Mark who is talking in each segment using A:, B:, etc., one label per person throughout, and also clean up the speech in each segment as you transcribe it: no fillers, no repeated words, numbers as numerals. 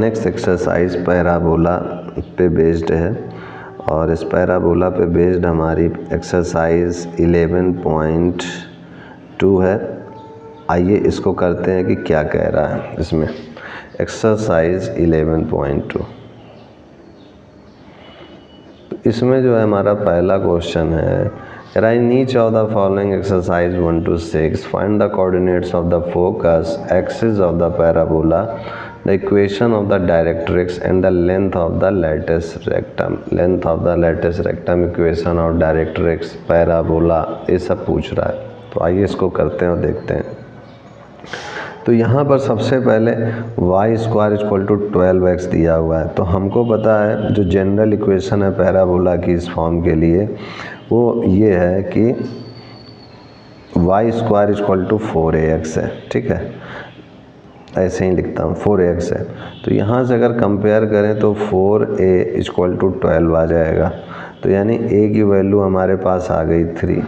A: Next exercise parabola पे based है और इस पैराबोला पे बेस्ड हमारी एक्सरसाइज 11.2 है। आइए इसको करते हैं कि क्या कह रहा है इसमें। एक्सरसाइज 11.2 इसमें जो है हमारा पहला क्वेश्चन है, in each of the following exercise 1 to 6 find the coordinates of the focus axis of the parabola, the equation of the directrix and the length of the lattice rectum. Length of the lattice rectum, equation of directrix, parabola, ये सब पूछ रहा है। तो आइए इसको करते हैं और देखते हैं। तो यहाँ पर सबसे पहले y² = 12x दिया हुआ है। तो हमको पता है जो जनरल इक्वेशन है पैराबोला की इस फॉर्म के लिए वो ये है कि y² = 4ax है। ठीक है, ऐसे ही लिखता हूँ, 4ax है। तो यहाँ से अगर कंपेयर करें तो 4a = 12 आ जाएगा। तो यानी a की वैल्यू हमारे पास आ गई 3,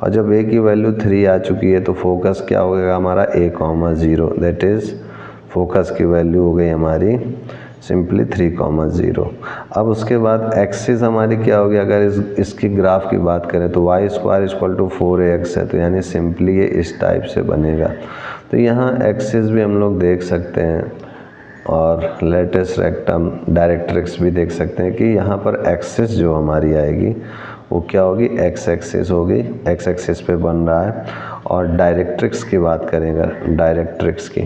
A: और जब a की वैल्यू 3 आ चुकी है तो फोकस क्या होगा हमारा a,0, दैट इज़ फोकस की वैल्यू हो गई हमारी सिंपली 3,0। अब उसके बाद एक्सिस हमारी क्या होगी, अगर इसकी ग्राफ की बात करें तो y² = 4ax है। तो यानी सिंपली ये इस टाइप से बनेगा। तो यहाँ एक्सिस भी हम लोग देख सकते हैं और लैटिस रेक्टम, डायरेक्ट्रिक्स भी देख सकते हैं कि यहाँ पर एक्सिस जो हमारी आएगी वो क्या होगी, x एक्सिस होगी, x एक्सिस पे बन रहा है। और डायरेक्ट्रिक्स की बात करेंगे, डायरेक्ट्रिक्स की,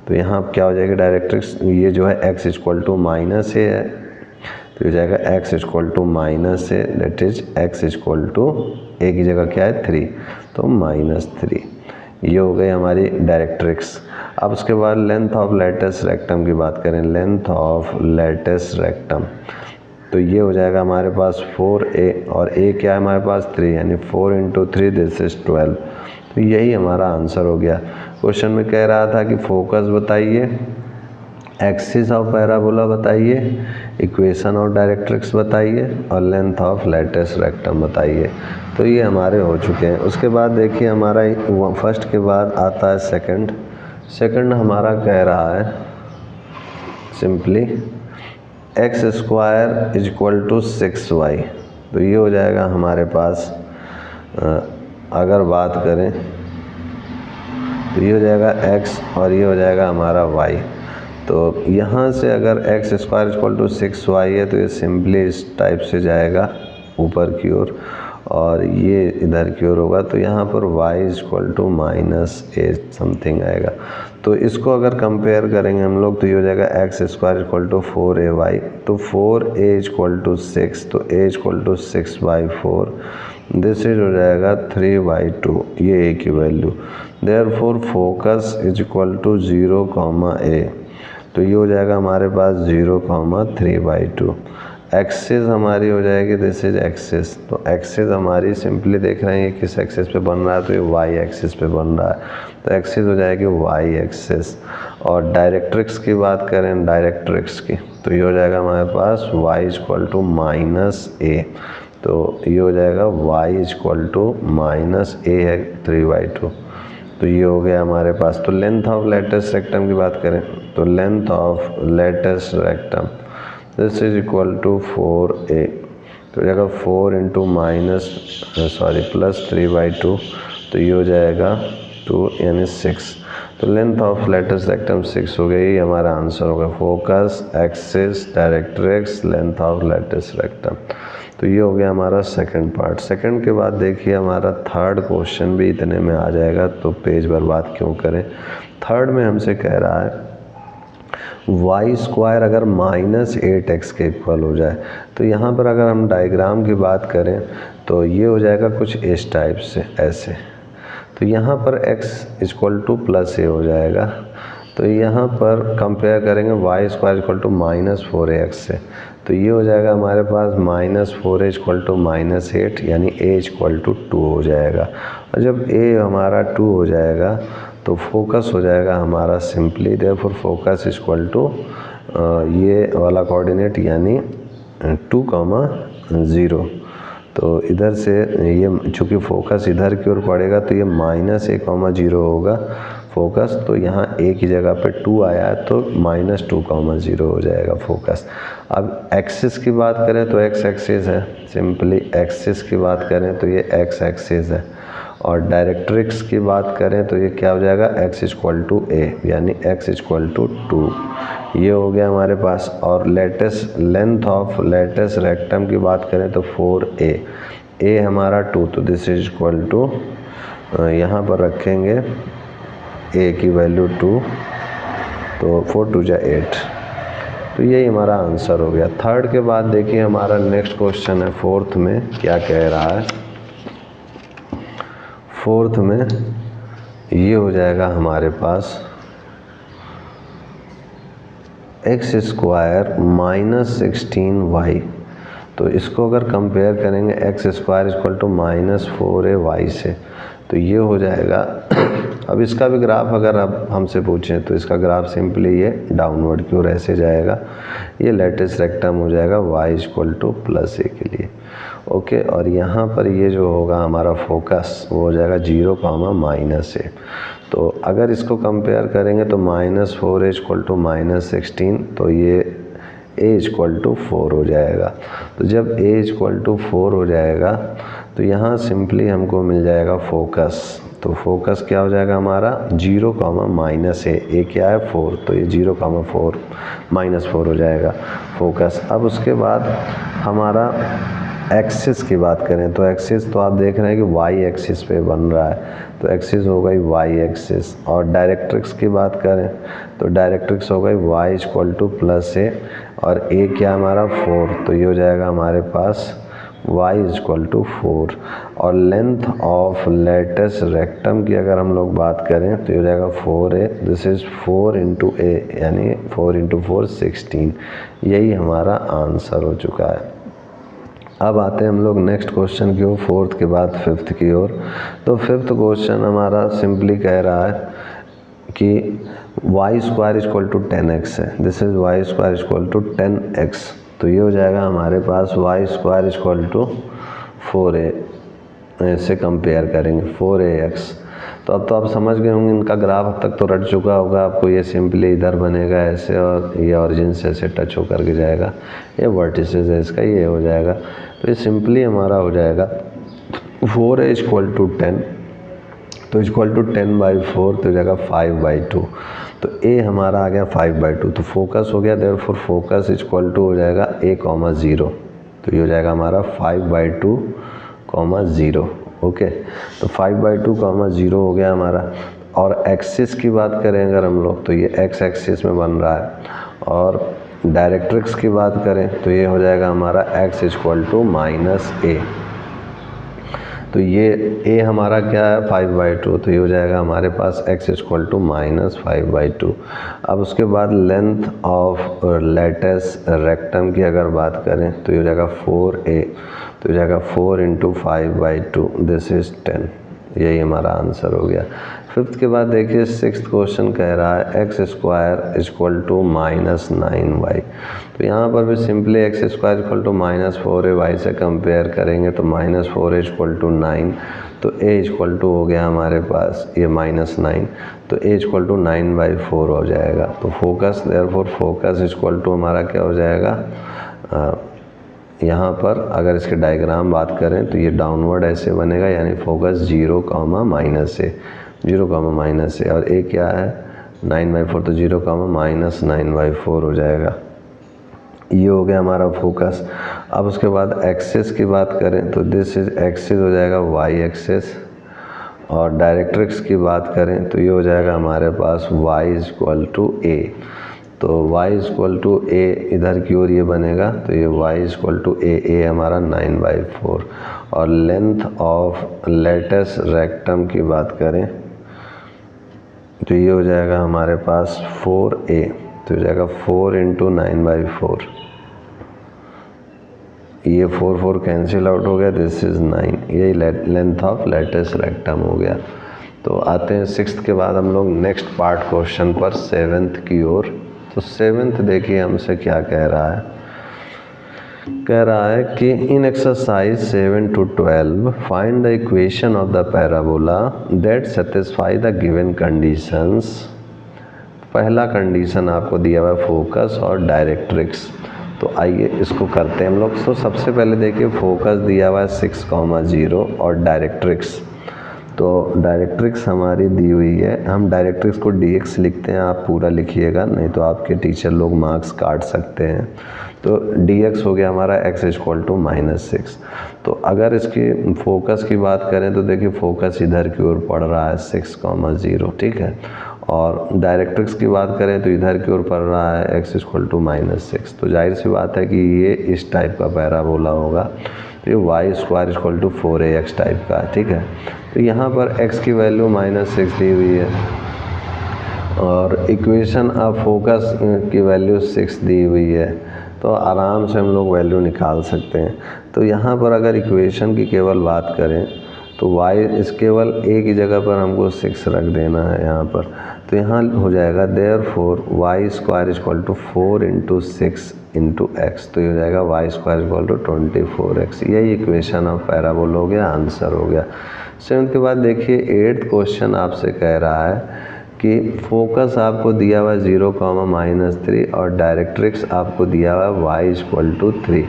A: तो यहाँ क्या हो जाएगा डायरेक्ट्रिक्स, ये जो है x = -a है। तो हो जाएगा x = -a, that is x = a की जगह क्या है 3, तो -3। ये हो गई हमारी डायरेक्ट्रिक्स। अब उसके बाद लेंथ ऑफ लैटिस रेक्टम की बात करें, लेंथ ऑफ लैटिस रेक्टम, तो ये हो जाएगा हमारे पास 4a, और a क्या है हमारे पास 3, यानी 4 × 3 दिस इज 12। तो यही हमारा आंसर हो गया। क्वेश्चन में कह रहा था कि फोकस बताइए, एक्सिस ऑफ पैराबोला बताइए, इक्वेशन ऑफ डायरेक्ट्रिक्स बताइए और लेंथ ऑफ लैटिस रेक्टम बताइए। तो ये हमारे हो चुके हैं। उसके बाद देखिए हमारा फर्स्ट के बाद आता है सेकंड। सेकंड हमारा कह रहा है सिंपली x² = 6y। तो ये हो जाएगा हमारे पास, अगर बात करें तो ये हो जाएगा x और ये हो जाएगा हमारा y। तो यहाँ से अगर x² = 6y है तो ये सिंपली इस टाइप से जाएगा ऊपर की ओर और ये इधर की ओर होगा। तो यहाँ पर y = -a समथिंग आएगा। तो इसको अगर कंपेयर करेंगे हम लोग तो ये हो जाएगा x² = 4ay। तो 4a = 6, तो a = 6/4, दिस इज हो जाएगा 3/2, ये a की वैल्यू। देयरफॉर फोकस = 0, a, तो ये हो जाएगा हमारे पास 0, 3/2। एक्सिस हमारी हो जाएगी, दिस इज एक्सिस। तो एक्सिस हमारी सिंपली देख रहे हैं ये किस एक्सिस पे बन रहा है, तो ये y एक्सिस पे बन रहा है। तो एक्सिस हो जाएगी y एक्सिस। और डायरेक्ट्रिक्स की बात करें, डायरेक्ट्रिक्स की, तो ये हो जाएगा हमारे पास y = -a। तो ये हो जाएगा y = -a है 3/2। तो ये हो गया हमारे पास। तो लेंथ ऑफ लैटिस रेक्टम की बात करें तो length of latus rectum this is = 4a। तो जगह 4 × +3/2, तो ये हो जाएगा 2 यानी 6। तो लेंथ ऑफ लैटिस रेक्टम 6 हो गई, हमारा आंसर होगा। Focus, axis, directrix, length of latus rectum. तो ये हो गया हमारा सेकंड पार्ट। सेकंड के बाद देखिए हमारा थर्ड क्वेश्चन भी इतने में आ जाएगा, तो पेज बर्बाद क्यों करें। थर्ड में हमसे कह रहा है y² अगर -8x के इक्वल हो जाए। तो यहाँ पर अगर हम डायग्राम की बात करें तो ये हो जाएगा कुछ इस टाइप से, ऐसे। तो यहाँ पर x = +a हो जाएगा। तो यहाँ पर कंपेयर करेंगे y² = -4ax से। तो ये हो जाएगा हमारे पास -4a = -8, यानी a = 2 हो जाएगा। और जब a हमारा 2 हो जाएगा तो फोकस हो जाएगा हमारा सिंपली, देयरफॉर फोकस = ये वाला कोऑर्डिनेट यानी 2, 0। तो इधर से ये चूँकि फोकस इधर की ओर पड़ेगा तो ये -a, 0 होगा। फोकस, तो यहाँ ए की जगह पे 2 आया है तो -2,0 हो जाएगा फोकस। अब एक्सिस की बात करें तो एक्स एक्सिस है, सिंपली एक्सिस की बात करें तो ये एक्स एक्सिस है, और डायरेक्ट्रिक्स की बात करें तो ये क्या हो जाएगा, x = a, यानी x = 2। ये हो गया हमारे पास। और लेंथ ऑफ लेटेस्ट रेक्टम की बात करें तो 4a, a हमारा 2, तो दिस इज इक्वल टू, यहाँ पर रखेंगे a की वैल्यू 2, तो 4 2 जा 8, तो यही हमारा आंसर हो गया। थर्ड के बाद देखिए हमारा नेक्स्ट क्वेश्चन है फोर्थ में क्या कह रहा है। फोर्थ में ये हो जाएगा हमारे पास x² -16y, तो इसको अगर कंपेयर करेंगे x² = -4ay से, तो ये हो जाएगा। अब इसका भी ग्राफ अगर आप हमसे पूछें तो इसका ग्राफ सिंपली ये डाउनवर्ड की ओर ऐसे जाएगा। ये लेटेस्ट रेक्टम हो जाएगा y = +a के लिए, ओके। और यहाँ पर ये जो होगा हमारा फोकस वो हो जाएगा 0, -a। तो अगर इसको कंपेयर करेंगे तो -4a = -16, तो ये a = 4 हो जाएगा। तो जब a = 4 हो जाएगा तो यहाँ सिंपली हमको मिल जाएगा फोकस। तो फोकस क्या हो जाएगा हमारा 0, -a क्या है 4, तो ये 0, -4 हो जाएगा फोकस। अब उसके बाद हमारा एक्सिस की बात करें तो एक्सिस तो आप देख रहे हैं कि y एक्सिस पे बन रहा है, तो एक्सिस हो गई y एक्सिस। और डायरेक्ट्रिक्स की बात करें तो डायरेक्ट्रिक्स हो गई y = +a, और a क्या हमारा 4, तो ये हो जाएगा हमारे पास y = 4। और लेंथ ऑफ लेटेस्ट रेक्टम की अगर हम लोग बात करें तो ये हो जाएगा 4a, दिस इज़ 4 × a, यानी 4 × 4 16। यही हमारा आंसर हो चुका है। अब आते हैं हम लोग नेक्स्ट क्वेश्चन की ओर, फोर्थ के बाद फिफ्थ की ओर। तो फिफ्थ क्वेश्चन हमारा सिंपली कह रहा है कि y² = 10x है, दिस इज़ y² = 10x, तो ये हो जाएगा हमारे पास y² = 4a से कंपेयर करेंगे 4ax। तो अब तो आप समझ गए होंगे, इनका ग्राफ अब तक तो रट चुका होगा आपको। ये सिंपली इधर बनेगा ऐसे, और ये ऑरिजिन से ऐसे टच होकर के जाएगा, ये वर्टिसेस है इसका, ये हो जाएगा। तो ये सिंपली हमारा हो जाएगा 4a = 10, तो = 10/4, तो हो जाएगा 5/2, तो a हमारा आ गया 5/2, तो फोकस हो गया, देयरफॉर फोकस = हो जाएगा a, 0, तो ये हो जाएगा हमारा 5/2, 0, ओके। तो 5/2, 0 हो गया हमारा। और एक्सिस की बात करें अगर हम लोग तो ये x एक्सिस में बन रहा है, और डायरेक्ट्रिक्स की बात करें तो ये हो जाएगा हमारा x = -a, तो ये a हमारा क्या है 5/2, तो ये हो जाएगा हमारे पास x = -5/2। अब उसके बाद लेंथ ऑफ लेटेस्ट रेक्टम की अगर बात करें तो ये हो जाएगा 4a, तो हो जाएगा 4 × 5/2, दिस इज़ 10। यही हमारा आंसर हो गया। फिफ्थ के बाद देखिए सिक्स्थ क्वेश्चन कह रहा है x² = -9y, तो यहाँ पर भी सिंपली x² = -4ay से कंपेयर करेंगे तो -4a = 9, तो a हो गया हमारे पास ये -9, तो a = 9/4 हो जाएगा। तो फोकस, देयरफॉर फोकस = हमारा क्या हो जाएगा, यहाँ पर अगर इसके डायग्राम बात करें तो ये डाउनवर्ड ऐसे बनेगा, यानी फोकस 0, -a, 0, -a, और a क्या है 9/4, तो 0, -9/4 हो जाएगा। ये हो गया हमारा फोकस। अब उसके बाद एक्सिस की बात करें तो दिस इज एक्सिस हो जाएगा y एक्सिस, और डायरेक्ट्रिक्स की बात करें तो ये हो जाएगा हमारे पास y = a, तो y = a इधर की ओर ये बनेगा, तो ये y = a हमारा 9/4। और लेंथ ऑफ लेटेस्ट रेक्टम की बात करें तो ये हो जाएगा हमारे पास 4a, तो हो जाएगा 4 × 9/4, ये 4 कैंसिल आउट हो गया, दिस इज़ 9, यही लेंथ ऑफ लेटेस्ट रेक्टम हो गया। तो आते हैं सिक्स्थ के बाद हम लोग नेक्स्ट पार्ट क्वेश्चन पर, सेवेंथ की ओर। तो सेवेंथ देखिए हमसे क्या कह रहा है कह रहा है कि in exercise 7 to 12 find the equation of the parabola that satisfy the given conditions. पहला कंडीशन आपको दिया हुआ है फोकस और डायरेक्ट्रिक्स। तो आइए इसको करते हैं हम लोग। तो सबसे पहले देखिए फोकस दिया हुआ है 6,0 और डायरेक्ट्रिक्स, तो डायरेक्ट्रिक्स हमारी दी हुई है। हम डायरेक्ट्रिक्स को dx लिखते हैं, आप पूरा लिखिएगा नहीं तो आपके टीचर लोग मार्क्स काट सकते हैं। तो dx हो गया हमारा x = -6। तो अगर इसकी फोकस की बात करें तो देखिए फोकस इधर की ओर पड़ रहा है 6,0, ठीक है। और डायरेक्ट्रिक्स की बात करें तो इधर की ओर पड़ रहा है x = -6। तो जाहिर सी बात है कि ये इस टाइप का पैराबोला होगा। तो ये y² = 4ax टाइप का, ठीक है। तो यहाँ पर x की वैल्यू -6 दी हुई है और इक्वेशन ऑफ फोकस की वैल्यू 6 दी हुई है, तो आराम से हम लोग वैल्यू निकाल सकते हैं। तो यहाँ पर अगर इक्वेशन की केवल बात करें तो y इस केवल a की जगह पर हमको 6 रख देना है यहाँ पर। तो यहाँ हो जाएगा therefore y² = 4 × 6 × x। तो ये हो जाएगा y² = 24x। यही इक्वेशन ऑफ पैराबोला हो गया, आंसर हो गया। 7th के बाद देखिए 8th क्वेश्चन आपसे कह रहा है कि फोकस आपको दिया हुआ 0,-3 और डायरेक्ट्रिक्स आपको दिया हुआ y = 3।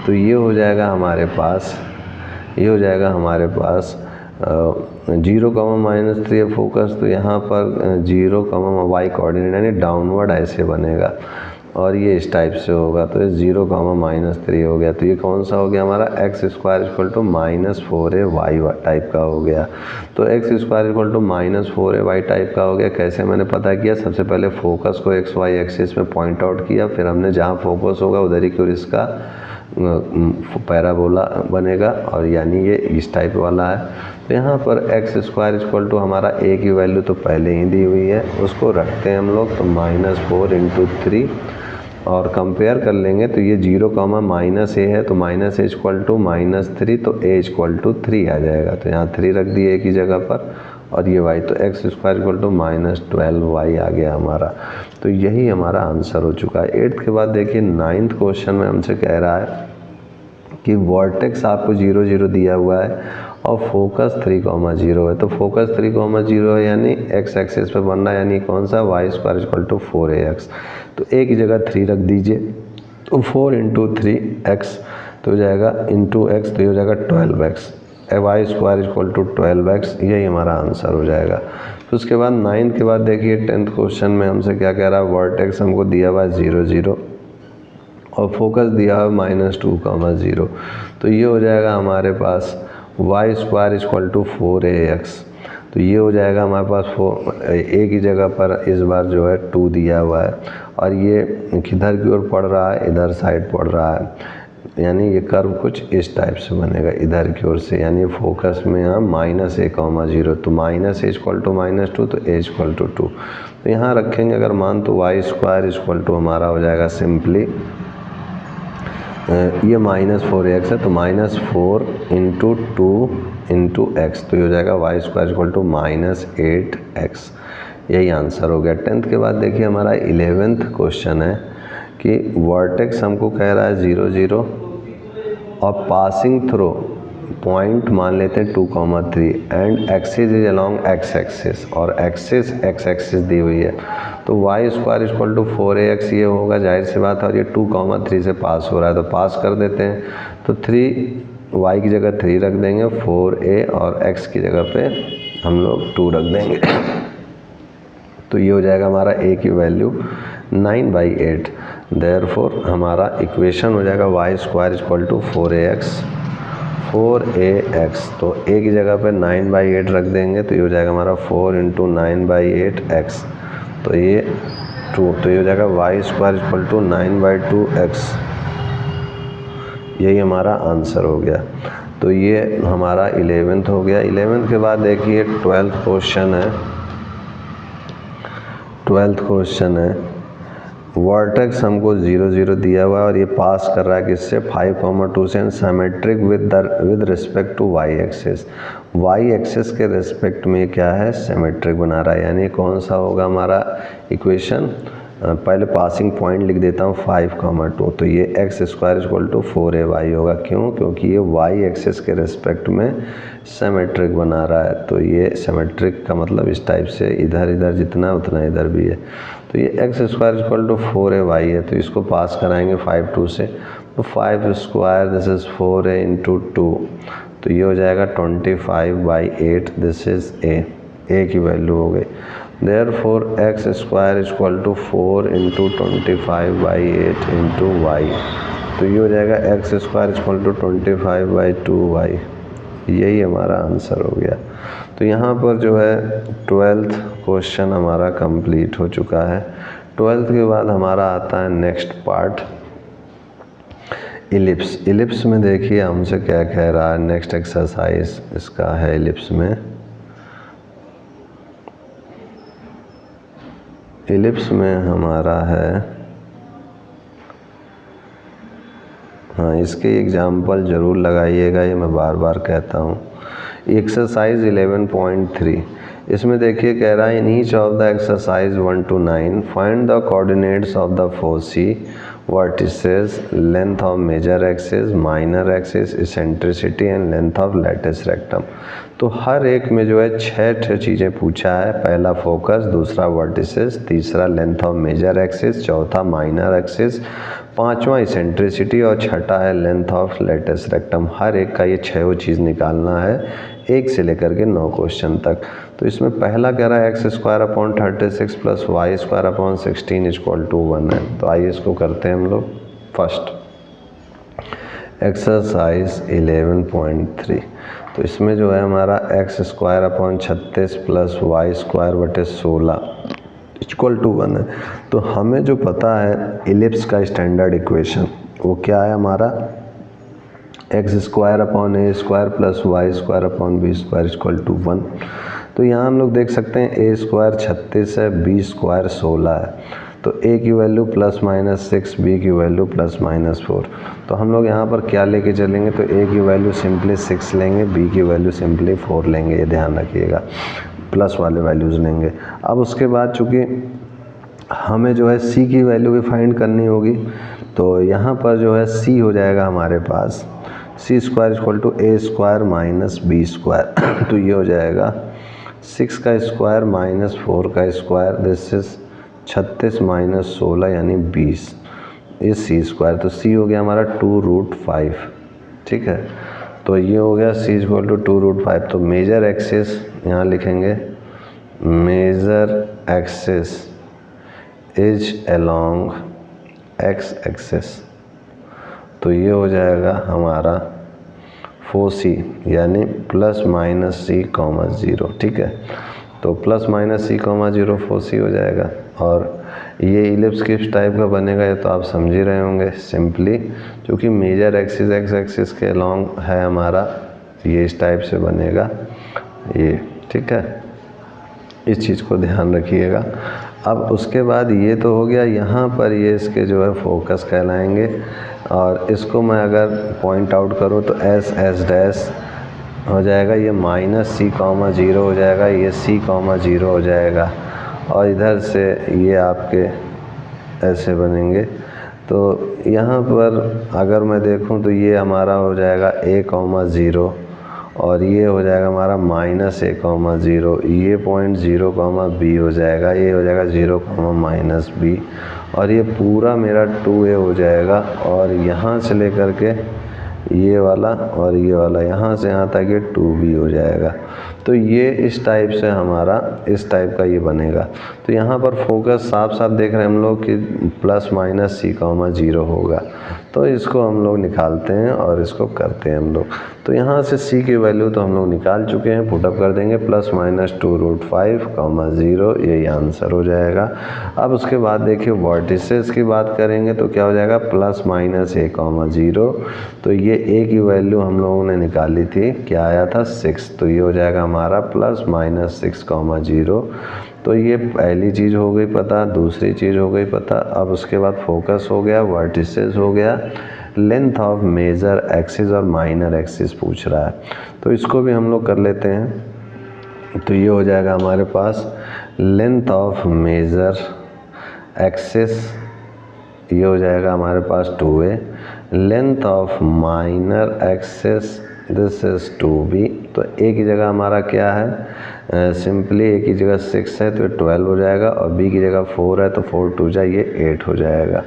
A: तो ये हो जाएगा हमारे पास 0,-3 है फोकस। तो यहाँ पर 0, y कोऑर्डिनेट यानी डाउनवर्ड ऐसे बनेगा और ये इस टाइप से होगा। तो ये 0,-3 हो गया। तो ये कौन सा हो गया हमारा x² = -4ay टाइप का हो गया। तो x² = -4ay टाइप का हो गया। कैसे मैंने पता किया, सबसे पहले फोकस को xy एक्सिस में पॉइंट आउट किया, फिर हमने जहाँ फोकस होगा उधर ही की ओर इसका पैराबोला बनेगा और यानी ये इस टाइप वाला है। तो यहाँ पर x² = हमारा a की वैल्यू तो पहले ही दी हुई है, उसको रखते हैं हम लोग। तो -4 × 3 और कंपेयर कर लेंगे तो ये 0, -a है तो -a = -3, तो a = 3 आ जाएगा। तो यहाँ 3 रख दिए a की जगह पर और ये y, तो x² = -12y आ गया हमारा। तो यही हमारा आंसर हो चुका है। 8th के बाद देखिए 9th क्वेश्चन में हमसे कह रहा है कि वर्टेक्स आपको 0, 0 दिया हुआ है और फोकस 3,0 है। तो फोकस 3,0 है यानी x एक्सिस पे बनना है, यानी कौन सा y² = 4ax। तो a की जगह 3 रख दीजिए, तो 4 × 3x तो हो जाएगा x, तो ये हो जाएगा 12x। y² = 12x, यही हमारा आंसर हो जाएगा। तो उसके बाद 9th के बाद देखिए 10th क्वेश्चन में हमसे क्या कह रहा है, वर्टेक्स हमको दिया हुआ है 0, 0 और फोकस दिया है -2,0। तो ये हो जाएगा हमारे पास y² = 4ax। तो ये हो जाएगा हमारे पास a की जगह पर इस बार जो है 2 दिया हुआ है और ये किधर की ओर पड़ रहा है, इधर साइड पड़ रहा है, यानी ये कर्व कुछ इस टाइप से बनेगा इधर की ओर से। यानी फोकस में यहाँ -a,0 तो -a = -2 तो a = 2। तो यहाँ रखेंगे अगर मान तो y² = हमारा हो जाएगा सिंपली ये -4ax है तो -4 × 2 × x। तो ये हो जाएगा y² = -8x। यही आंसर हो गया। 10th के बाद देखिए हमारा 11th क्वेश्चन है कि वर्टेक्स हमको कह रहा है 0, 0 और पासिंग थ्रो पॉइंट मान लेते हैं 2,3 and axis is along x axis और एक्सिस x एक्सिस दी हुई है। तो y² = 4ax ये होगा, जाहिर सी बात है, और ये 2,3 से पास हो रहा है तो पास कर देते हैं। तो 3 y की जगह 3 रख देंगे, 4a और x की जगह पे हम लोग 2 रख देंगे। तो ये हो जाएगा हमारा a की वैल्यू 9/8। देयरफॉर हमारा इक्वेशन हो जाएगा y² = 4ax। तो a की जगह पे 9/8 रख देंगे तो ये हो जाएगा हमारा 4 × 9/8x। तो ये 2, तो ये हो जाएगा y² = 9/2x। यही हमारा आंसर हो गया। तो ये हमारा 11th हो गया। 11th के बाद देखिए 12th क्वेश्चन है। 12th क्वेश्चन है वर्टेक्स हमको 0, 0 दिया हुआ है और ये पास कर रहा है किससे 5,2 से, symmetric with respect to y axis. y axis के रिस्पेक्ट में क्या है, सिमेट्रिक बना रहा है, यानी कौन सा होगा हमारा इक्वेशन पहले पासिंग पॉइंट लिख देता हूँ 5,2, तो ये x square equal to 4ay होगा। क्यों? क्योंकि ये y एक्सिस के रेस्पेक्ट में सिमेट्रिक बना रहा है। तो ये सिमेट्रिक का मतलब इस टाइप से इधर इधर जितना है उतना इधर भी है। तो ये x square equal to 4ay है, तो इसको पास कराएंगे 5 2 से, तो 5 square this is 4a into 2, तो ये हो जाएगा 25/8, दिस इज़ a की वैल्यू हो गई। Therefore x square equal to 4 into 25/8 into y, तो ये हो जाएगा x square equal to 25/2y। यही हमारा आंसर हो गया। तो यहाँ पर जो है 12th क्वेश्चन हमारा कंप्लीट हो चुका है। 12th के बाद हमारा आता है नेक्स्ट पार्ट इलिप्स। इलिप्स में देखिए हमसे क्या कह रहा है, नेक्स्ट एक्सरसाइज इसका है इलिप्स में। इलिप्स में हमारा है, हाँ इसके एग्जाम्पल ज़रूर लगाइएगा, ये मैं बार बार कहता हूँ। एक्सरसाइज 11.3, इसमें देखिए कह रहा है in each of the exercise 1 to 9 find the coordinates of the foci vertices, length of major axis, minor axis, eccentricity and length of latus rectum. तो हर एक में जो है 6 चीज़ें पूछा है। पहला फोकस, दूसरा वर्टिसेस, तीसरा लेंथ ऑफ मेजर एक्सिस, चौथा माइनर एक्सिस, पांचवा इसेंट्रिसिटी और छठा है लेंथ ऑफ लैटिस रेक्टम। हर एक का ये 6 चीज़ निकालना है, 1 से लेकर के 9 क्वेश्चन तक। तो इसमें पहला कह रहा है x square upon 36 plus Y square upon 16 equal to 1 है। तो आइए इसको करते हैं हम लोग। फर्स्ट एक्सरसाइज 11.3, तो इसमें जो है हमारा x square upon 36 plus Y square बटे 16 इक्वल टू 1 है। तो हमें जो पता है इलिप्स का स्टैंडर्ड इक्वेशन वो क्या है हमारा, x square upon a square plus Y square upon b square equal to 1। तो यहाँ हम लोग देख सकते हैं ए स्क्वायर 36 है, बी स्क्वायर 16 है, तो ए की वैल्यू प्लस माइनस 6, बी की वैल्यू प्लस माइनस 4। तो हम लोग यहाँ पर क्या लेके चलेंगे, तो ए की वैल्यू सिंपली 6 लेंगे, बी की वैल्यू सिंपली 4 लेंगे, ये ध्यान रखिएगा, प्लस वाले वैल्यूज़ लेंगे। अब उसके बाद चूँकि हमें जो है सी की वैल्यू भी फाइंड करनी होगी, तो यहाँ पर जो है सी हो जाएगा हमारे पास C square equal to A square minus B square. तो ये हो जाएगा 6 का स्क्वायर माइनस 4 का स्क्वायर, दिस इज 36 माइनस 16 यानी 20, ये सी स्क्वायर। तो सी हो गया हमारा 2√5, ठीक है। तो ये हो गया सी इक्वल टू 2√5। तो मेजर एक्सिस यहाँ लिखेंगे, major axis is along x axis, तो ये हो जाएगा हमारा फोसी यानी प्लस माइनस सी कॉमा 0, ठीक है। तो plus minus C comma 0 foci हो जाएगा। और ये इलिप्स किस टाइप का बनेगा ये तो आप समझ ही रहे होंगे, सिंपली क्योंकि मेजर एक्सिस एक्स एक्सिस के अलोंग है हमारा, ये इस टाइप से बनेगा ये, ठीक है। इस चीज़ को ध्यान रखिएगा। अब उसके बाद ये तो हो गया, यहाँ पर ये इसके जो है फोकस कहलाएंगे, और इसको मैं अगर पॉइंट आउट करूँ तो एस एस डैश हो जाएगा, ये माइनस सी कॉमा 0 हो जाएगा, ये सी कॉमा 0 हो जाएगा, और इधर से ये आपके ऐसे बनेंगे। तो यहाँ पर अगर मैं देखूँ तो ये हमारा हो जाएगा ए कॉमा 0, और ये हो जाएगा हमारा माइनस ए कॉमा 0, ये पॉइंट 0 कॉमा बी हो जाएगा, ये हो जाएगा 0 कॉमा माइनस बी, और ये पूरा मेरा 2a हो जाएगा, और यहाँ से लेकर के ये वाला और ये वाला यहाँ से यहाँ तक ये 2b हो जाएगा। तो ये इस टाइप से हमारा इस टाइप का ये बनेगा। तो यहाँ पर फोकस साफ साफ देख रहे हैं हम लोग कि प्लस माइनस सी कॉमा 0 होगा, तो इसको हम लोग निकालते हैं और इसको करते हैं हम लोग। तो यहाँ से सी की वैल्यू तो हम लोग निकाल चुके हैं, पुटअप कर देंगे, प्लस माइनस 2√5 कॉमा 0, यही आंसर हो जाएगा। अब उसके बाद देखिए वर्टिसेस की बात करेंगे तो क्या हो जाएगा, प्लस माइनस ए कॉमा 0, तो ये ए की वैल्यू हम लोगों ने निकाली थी, क्या आया था 6, तो ये हो जाएगा हमारा प्लस माइनस 6 कॉमा 0। तो ये पहली चीज़ हो गई पता, दूसरी चीज़ हो गई पता। अब उसके बाद फोकस हो गया, वर्टिसेस हो गया, लेंथ ऑफ मेजर एक्सिस और माइनर एक्सिस पूछ रहा है, तो इसको भी हम लोग कर लेते हैं। तो ये हो जाएगा हमारे पास लेंथ ऑफ मेजर एक्सिस ये हो जाएगा हमारे पास 2a, length of minor axis this is 2b। तो a की जगह हमारा क्या है, सिंपली a की जगह 6 है तो 12 हो जाएगा, और b की जगह 4 है तो 4 2 जा ये 8 हो जाएगा।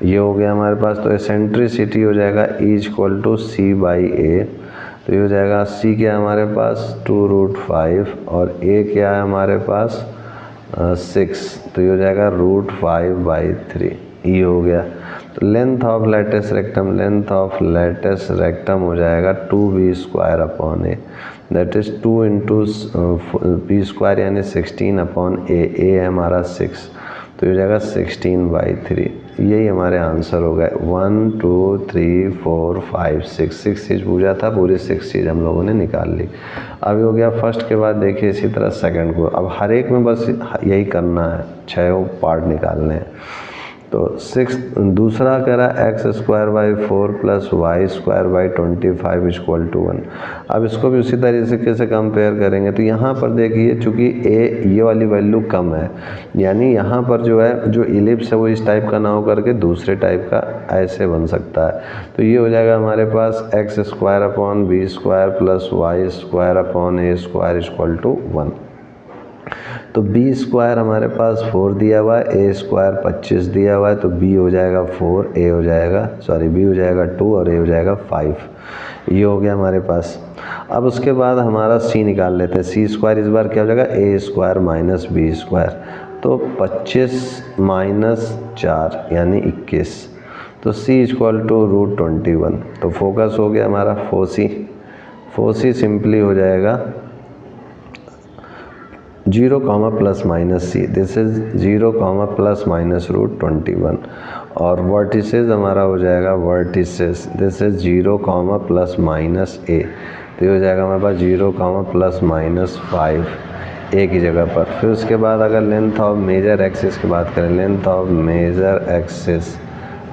A: ये हो गया हमारे पास। तो एसेंट्रिसिटी हो जाएगा E equal to C by A. तो ये हो जाएगा c क्या है हमारे पास 2√5 और a क्या है हमारे पास 6, तो ये हो जाएगा √5/3। ये हो गया। तो length of latus rectum, length of latus rectum हो जाएगा 2b² a, that is 2 into b² यानी 16/a। a है हमारा 6, तो ये हो जाएगा 16/3। यही हमारे आंसर हो गए। 1 2 3 4 5 6 चीज़ पूछा था, पूरी 6 चीज़ हम लोगों ने निकाल ली। अब हो गया फर्स्ट के बाद देखिए इसी तरह सेकंड को। अब हर एक में बस यही करना है, 6 पार्ट निकालने हैं। तो 6 दूसरा कह रहा है x²/4 + y²/25 = 1। अब इसको भी उसी तरीके से कंपेयर करेंगे। तो यहाँ पर देखिए चूँकि a ये वाली वैल्यू कम है, यानी यहाँ पर जो है जो इलिप्स है वो इस टाइप का ना हो करके दूसरे टाइप का ऐसे बन सकता है। तो ये हो जाएगा हमारे पास x²/b² + y²/a² = 1। तो b² हमारे पास 4 दिया हुआ है, a² 25 दिया हुआ है, तो b हो जाएगा 4, a हो जाएगा b हो जाएगा 2 और a हो जाएगा 5। ये हो गया हमारे पास। अब उसके बाद हमारा c निकाल लेते हैं। c² इस बार क्या हो जाएगा a² - b², तो 25 - 4 यानी 21। तो c = √21। तो फोकस हो गया हमारा 4c सिंपली हो जाएगा 0, ±c, दिस इज 0, ±√21। और वर्टिसेस हमारा हो जाएगा वर्टिसेस दिस इज 0, ±a। तो ये हो जाएगा हमारे पास 0, ±5 a की जगह पर। फिर उसके बाद अगर लेंथ ऑफ मेजर एक्सिस की बात करें, लेंथ ऑफ मेजर एक्सिस,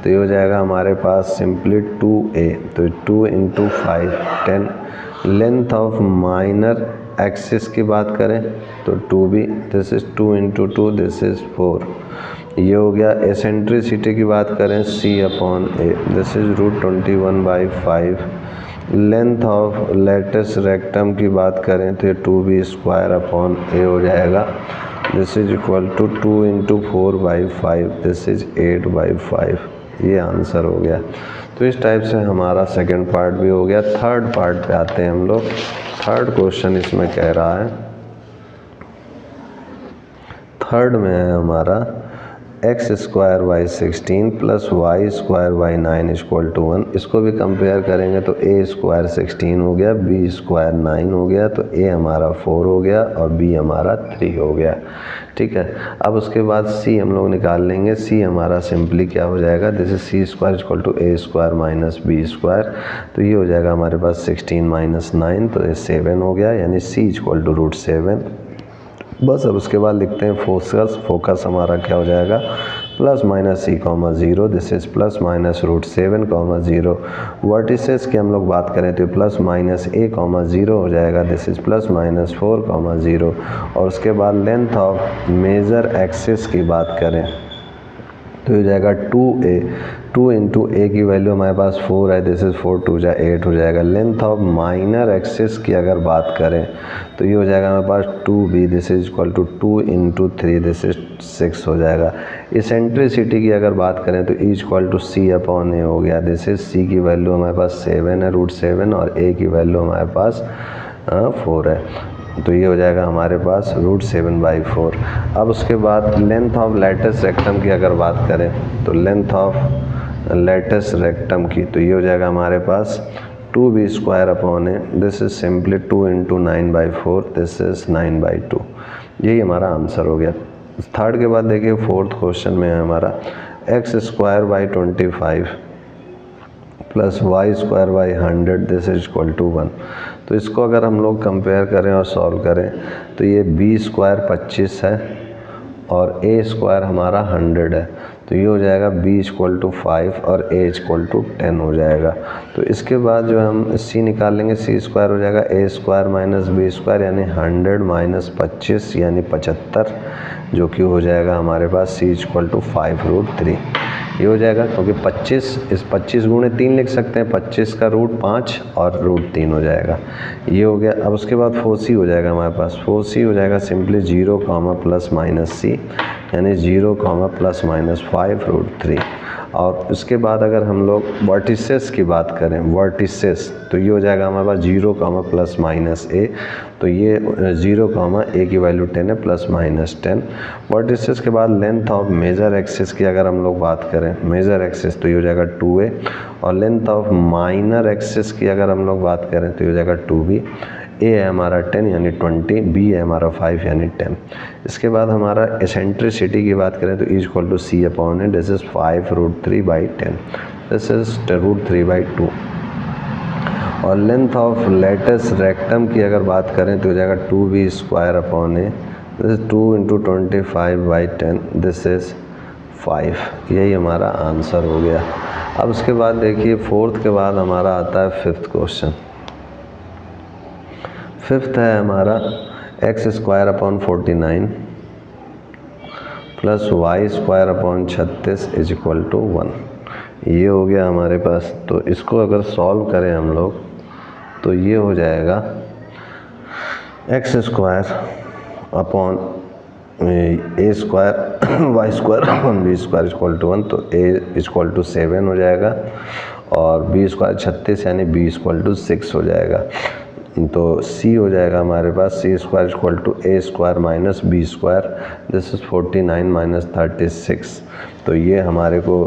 A: तो ये हो जाएगा हमारे पास सिंपली 2a, तो 2 × 5 10। लेंथ ऑफ माइनर एक्सिस की बात करें तो 2b, this is 2 × 2, this is 4। ये हो गया। एसेंट्रिसिटी की बात करें c/a, this is √21/5। Length of latus rectum की बात करें तो ये 2b² a हो जाएगा, this is equal to 2 × 4/5, this is 8/5। ये आंसर हो गया। तो इस टाइप से हमारा सेकंड पार्ट भी हो गया। थर्ड पार्ट पे आते हैं हम लोग। थर्ड क्वेश्चन इसमें कह रहा है, थर्ड में है हमारा x²/16 + y² = 1। इसको भी कंपेयर करेंगे तो a² 16 हो गया, b² 9 हो गया, तो a हमारा 4 हो गया और b हमारा 3 हो गया। ठीक है। अब उसके बाद c हम लोग निकाल लेंगे। c हमारा सिंपली क्या हो जाएगा, this is c² = a² - b²। तो ये हो जाएगा हमारे पास 16 - 9, तो ये 7 हो गया, यानी c = √7। बस अब उसके बाद लिखते हैं फोकस हमारा क्या हो जाएगा ±c, 0, दिस इज ±√7, 0। वर्टिसेस की हम लोग बात करें तो +-a, 0 हो जाएगा, दिस इज +-4, 0। और उसके बाद लेंथ ऑफ मेजर एक्सिस की बात करें तो हो जाएगा 2a, 2 × a की वैल्यू हमारे पास 4 है, दिस इज 4 2 जा 8 हो जाएगा। लेंथ ऑफ माइनर एक्सिस की अगर बात करें तो ये हो जाएगा हमारे पास 2b, this is equal to 2 × 3, this is 6 हो जाएगा। इसेंट्रिसिटी की अगर बात करें तो E = c/a हो गया, दिस इज c की वैल्यू हमारे पास 7 है, √7, और a की वैल्यू हमारे पास 4 है, तो ये हो जाएगा हमारे पास √7/4। अब उसके बाद लेंथ ऑफ लैटिस रेक्टम की अगर बात करें तो लेंथ ऑफ लैटिस रेक्टम की तो ये हो जाएगा हमारे पास 2b²/a, this is simply 2 × 9/4, this is 9/2। यही हमारा आंसर हो गया। थर्ड के बाद देखिए फोर्थ क्वेश्चन में है हमारा x²/25 + y² 100, this is equal to 1। तो इसको अगर हम लोग कंपेयर करें और सॉल्व करें तो ये b² 25 है और ए स्क्वायर हमारा 100 है, तो ये हो जाएगा b = 5 और a = 10 हो जाएगा। तो इसके बाद जो हम c निकाल लेंगे, c स्क्वायर हो जाएगा a square minus b square यानी 100 माइनस 25 यानी 75, जो कि हो जाएगा हमारे पास c = 5√3। ये हो जाएगा क्योंकि 25 गुणे 3 लिख सकते हैं, 25 का √5 और √3 हो जाएगा। ये हो गया। अब उसके बाद 4c हो जाएगा हमारे पास। 4c हो जाएगा सिंपली 0, +-c यानी 0, ±5√3। और उसके बाद अगर हम लोग वर्टिसेस की बात करें, वर्टिसेस, तो ये हो जाएगा हमारे पास 0, ±a, तो ये 0, a की वैल्यू 10 है, +-10। वर्टिसेस के बाद लेंथ ऑफ मेजर एक्सिस की अगर हम लोग बात करें, मेजर एक्सिस, तो ये हो जाएगा 2a, और लेंथ ऑफ माइनर एक्सिस की अगर हम लोग बात करें तो ये हो जाएगा 2b। a है हमारा 10 यानी 20, b है हमारा 5 यानी 10। इसके बाद हमारा एसेंट्रिसिटी की बात करें तो E = c/a, this is 5√3/10, this is √3/2। और लेंथ ऑफ लेटस रेक्टम की अगर बात करें तो हो जाएगा 2b² /a, this is 2 × 25/10, this is 5। यही हमारा आंसर हो गया। अब उसके बाद देखिए फोर्थ के बाद हमारा आता है फिफ्थ क्वेश्चन। फिफ्थ है हमारा x² / 49 + y² / 36 = 1। ये हो गया हमारे पास। तो इसको अगर सॉल्व करें हम लोग तो ये हो जाएगा x² / a² y² / b² = 1, तो a = 7 हो जाएगा और b² 36 यानी b = 6 हो जाएगा। तो c हो जाएगा हमारे पास c² = a² - b², this is 49 - 36। तो ये हमारे को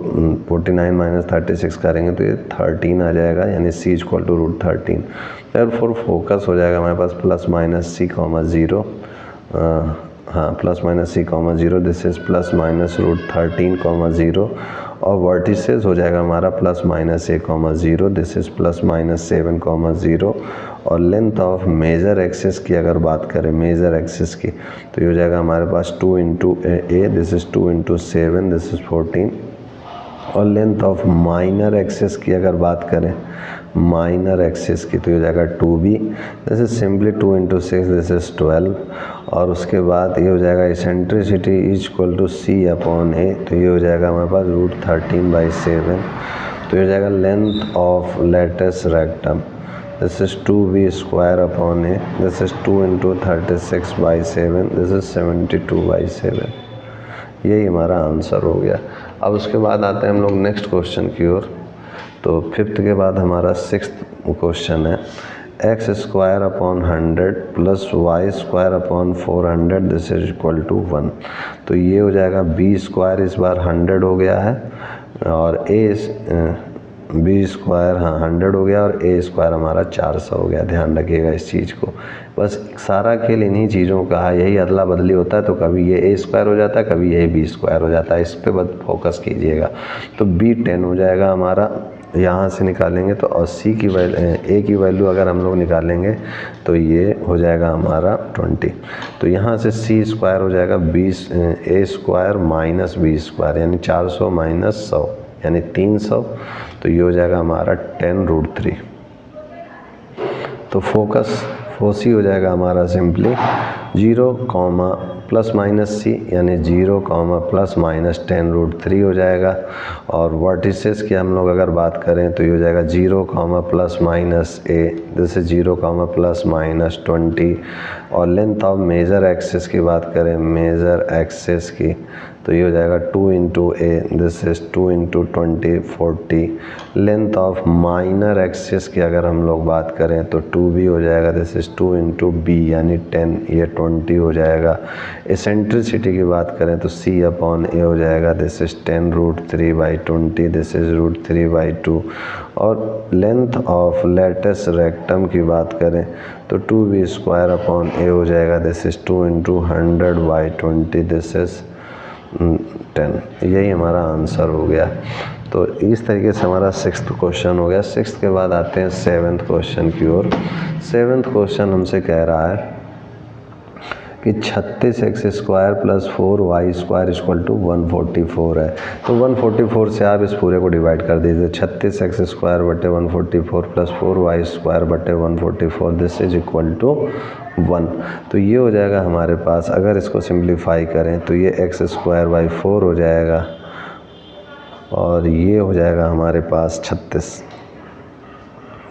A: 49 - 36 करेंगे तो ये 13 आ जाएगा, यानी c = √13। therefore फोकस हो जाएगा हमारे पास +-c, 0, हाँ +-c, 0, दिस इज +-√13, 0, और वर्टिसेस हो जाएगा हमारा +-a, 0, दिस इज +-7, 0। और लेंथ ऑफ मेजर एक्सिस की अगर बात करें, मेजर एक्सिस की, तो ये हो जाएगा हमारे पास 2 × a, this is 2 × 7, this is 14। और लेंथ ऑफ माइनर एक्सिस की अगर बात करें, माइनर एक्सिस की, तो ये हो जाएगा 2b, this is simply 2 × 6, this is 12। और उसके बाद ये हो जाएगा एसेंट्रिसिटी = c/a, तो ये हो जाएगा हमारे पास √13/7। तो ये हो जाएगा length of latus rectum, this is 2b² / a, this is 2 × 36/7, this is 72/7। यही हमारा आंसर हो गया। अब उसके बाद आते हैं हम लोग नेक्स्ट क्वेश्चन की ओर। तो फिफ्थ के बाद हमारा सिक्स्थ क्वेश्चन है x² / 100 + y² / 400, दिस इज = 1। तो ये हो जाएगा b² इस बार 100 हो गया है और b², हाँ 100 हो गया, और a² हमारा 400 हो गया। ध्यान रखिएगा इस चीज़ को। बस सारा खेल इन्हीं चीज़ों का है, यही अदला बदली होता है। तो कभी ये a² हो जाता है, कभी ये b² हो जाता है, इस पे बस फोकस कीजिएगा। तो b 10 हो जाएगा हमारा, यहाँ से निकालेंगे तो, और c की वैल्यू, a की वैल्यू अगर हम लोग निकालेंगे तो ये हो जाएगा हमारा 20। तो यहाँ से c² हो जाएगा a² - b², यानी 400 - 100 यानी 300। तो ये हो जाएगा हमारा 10√3। तो फोसी हो जाएगा हमारा सिंपली 0, ±c यानी 0, ±10√3 हो जाएगा। और वर्टिसेस की हम लोग अगर बात करें तो ये हो जाएगा 0, ±a, दिस इज 0, ±20। और लेंथ ऑफ मेजर एक्सिस की बात करें, मेजर एक्सिस की, तो ये हो जाएगा 2 × a, this is 2 × 20, 40। Length of minor axis की अगर हम लोग बात करें तो 2b हो जाएगा, दिस इज 2 × b यानी 10, ये 20 हो जाएगा। एसेंट्रिसिटी की बात करें तो c/a हो जाएगा, दिस इज 10√3/20, दिस इज √3/2। और लेंथ ऑफ लेटस रेक्टम की बात करें तो 2b² / a हो जाएगा, दिस इज 2 × 100/20, दिस इज 10। यही हमारा आंसर हो गया। तो इस तरीके से हमारा सिक्स्थ क्वेश्चन हो गया। सिक्स्थ के बाद आते हैं सेवन्थ क्वेश्चन की ओर। सेवन्थ क्वेश्चन हमसे कह रहा है कि 36x² + 4y² = 144 है। तो 144 से आप इस पूरे को डिवाइड कर दीजिए। 36x² बटे 144 + 4y² बटे 144 दिस इज इक्वल टू 1। तो ये हो जाएगा हमारे पास, अगर इसको सिंप्लीफाई करें तो ये x²/4 हो जाएगा और ये हो जाएगा हमारे पास 36,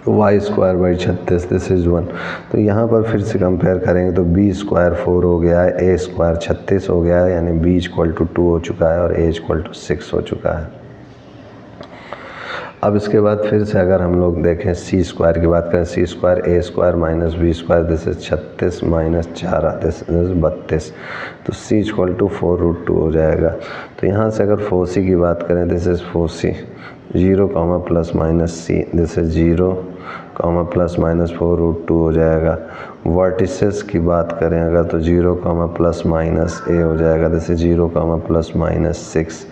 A: y²/36 दिस इज़ 1। तो यहाँ पर फिर से कंपेयर करेंगे तो b² 4 हो गया है, a² 36 हो गया है, यानी b = 2 हो चुका है और a = 6 हो चुका है। अब इसके बाद फिर से अगर हम लोग देखें c² की बात करें, c² a² - b² this is 36 - 4 this is 32। तो c = 4√2 हो जाएगा। तो यहाँ से अगर 4c की बात करें, this is 4c 0, ±c this is 0, ±4√2 हो जाएगा। वर्टिसेस की बात करें अगर तो 0, ±a हो जाएगा, दिस इज 0, ±6।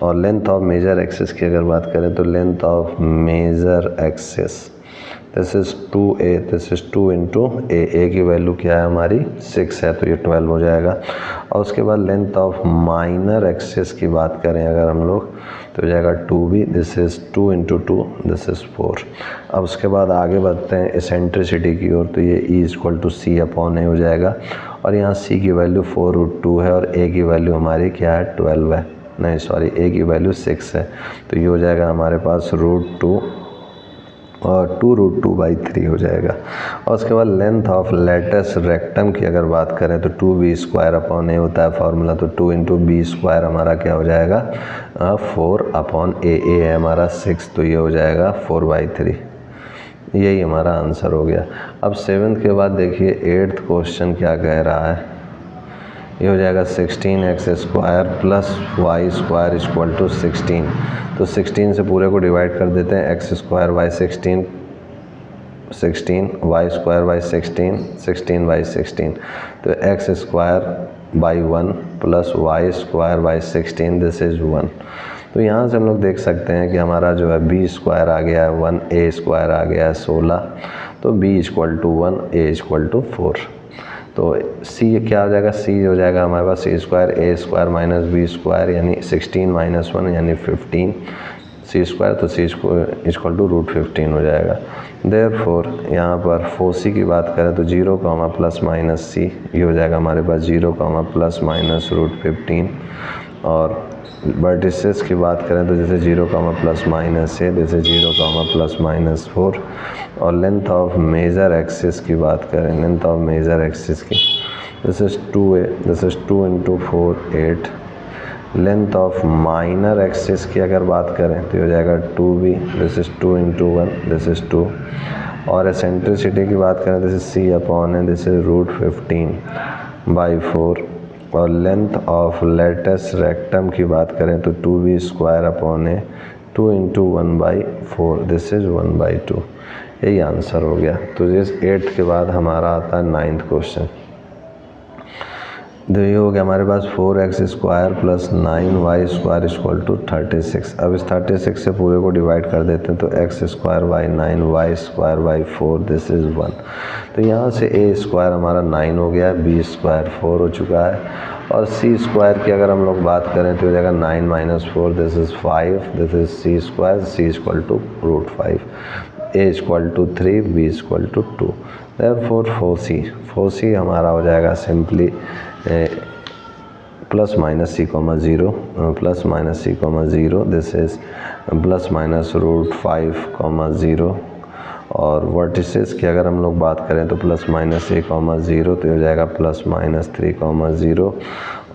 A: और लेंथ ऑफ मेजर एक्सिस की अगर बात करें तो length of major axis this is 2a, this is 2 × a की वैल्यू क्या है हमारी 6 है, तो ये 12 हो जाएगा। और उसके बाद लेंथ ऑफ माइनर एक्सिस की बात करें अगर हम लोग तो हो जाएगा 2b, this is 2 × 2 this is 4। अब उसके बाद आगे बढ़ते हैं एसेंट्रिसिटी की ओर, तो ये e = c/a हो जाएगा और यहाँ c की वैल्यू 4√2 है और a की वैल्यू हमारी क्या है 12 है, नहीं सॉरी a की वैल्यू 6 है। तो ये हो जाएगा हमारे पास √2 और 2√2/3 हो जाएगा। और उसके बाद लेंथ ऑफ लेटस रेक्टम की अगर बात करें तो 2b² होता है फार्मूला, तो 2 × b² हमारा क्या हो जाएगा 4/a है हमारा 6, तो ये हो जाएगा 4/3। यही हमारा आंसर हो गया। अब 7th के बाद देखिए 8th क्वेश्चन क्या कह रहा है। ये हो जाएगा 16x² + y² = 16। तो 16 से पूरे को डिवाइड कर देते हैं, x² 16, y² 16, 16/16। तो x² / 1 + y² 16 दिस इज 1। तो यहाँ से हम लोग देख सकते हैं कि हमारा जो है b² आ गया है 1, a² आ गया है 16, तो b = 1, a = 4। तो c क्या हो जाएगा, c हो जाएगा हमारे पास c² a² - b² यानी 16 - 1 यानी 15 c², तो c = √15 हो जाएगा। देयरफॉर यहाँ पर 4c की बात करें तो 0, ±c ये हो जाएगा हमारे पास 0, ±√15। और वर्टिसेस की बात करें तो जैसे 0, ±a जैसे 0, ±4। और लेंथ ऑफ मेजर एक्सिस की बात करें, लेंथ ऑफ मेजर एक्सिस की this is 2a, this is 2 × 4 8। Length of minor axis की अगर बात करें तो हो जाएगा 2b, this is 2 × 1 this is 2। और एसेंट्रिसिटी की बात करें this is c/a, this is √15/4। और लेंथ ऑफ लेटस रेक्टम की बात करें तो 2b² 2 × 1/4 दिस इज 1/2। यही आंसर हो गया। तो इस 8th के बाद हमारा आता है 9th क्वेश्चन। तो ये हो गया हमारे पास 4x² + 9y² = 36। अब इस 36 से पूरे को डिवाइड कर देते हैं तो x² / 9 y²/4 दिस इज़ 1। तो यहाँ से a² हमारा 9 हो गया है, b² 4 हो चुका है। और c² की अगर हम लोग बात करें तो हो जाएगा 9 - 4 this is 5, this is c², c = √5, a = 3, b = 2। Therefore 4c हमारा हो जाएगा simply ±c,0 ±c,0 this is ±√5,0। और वर्टिसेस की अगर हम लोग बात करें तो ±a,0 तो हो जाएगा ±3,0।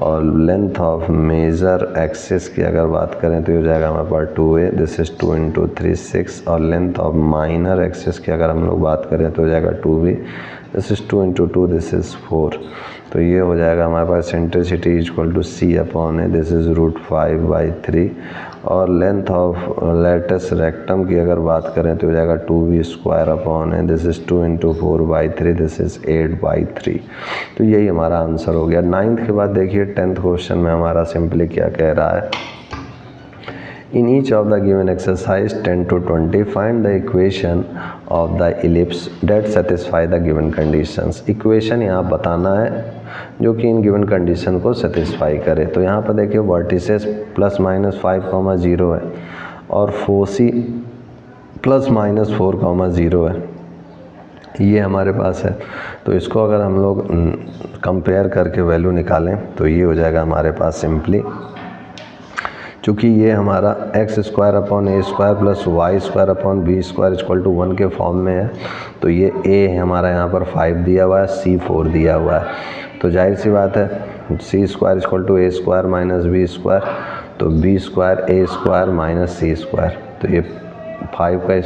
A: और लेंथ ऑफ मेजर एक्सिस की अगर बात करें तो हो जाएगा हमारे पास 2a, दिस इज 2 × 3 6। और लेंथ ऑफ माइनर एक्सिस की अगर हम लोग बात करें तो हो जाएगा 2b, this is 2 × 2 this is 4। तो ये हो जाएगा हमारे पास एसेंट्रिसिटी = c/a, दिस इज √5/3। और लेंथ ऑफ लेटस रेक्टम की अगर बात करें तो हो जाएगा 2b², this is 2 × 4/3 this is 8/3। तो यही हमारा आंसर हो गया। 9th के बाद देखिए 10th क्वेश्चन में हमारा सिंपली क्या कह रहा है। In each of the given exercise 10 to 20 find the equation of the ellipse that satisfy the given conditions। Equation यहाँ बताना है जो कि इन गिवन कंडीशन को सेटिस्फाई करे। तो यहाँ पर देखिए वर्टिसेस ±5,0 है और फोसी ±4,0 है, ये हमारे पास है। तो इसको अगर हम लोग कंपेयर करके वैल्यू निकालें तो ये हो जाएगा हमारे पास सिंपली, चूँकि ये हमारा x² + y² + b² = 1 के फॉर्म में है, तो ये a हमारा यहाँ पर 5 दिया हुआ है, c 4 दिया हुआ है। तो जाहिर सी बात है c² = a² - b², तो b² a² - c², तो ये 5 का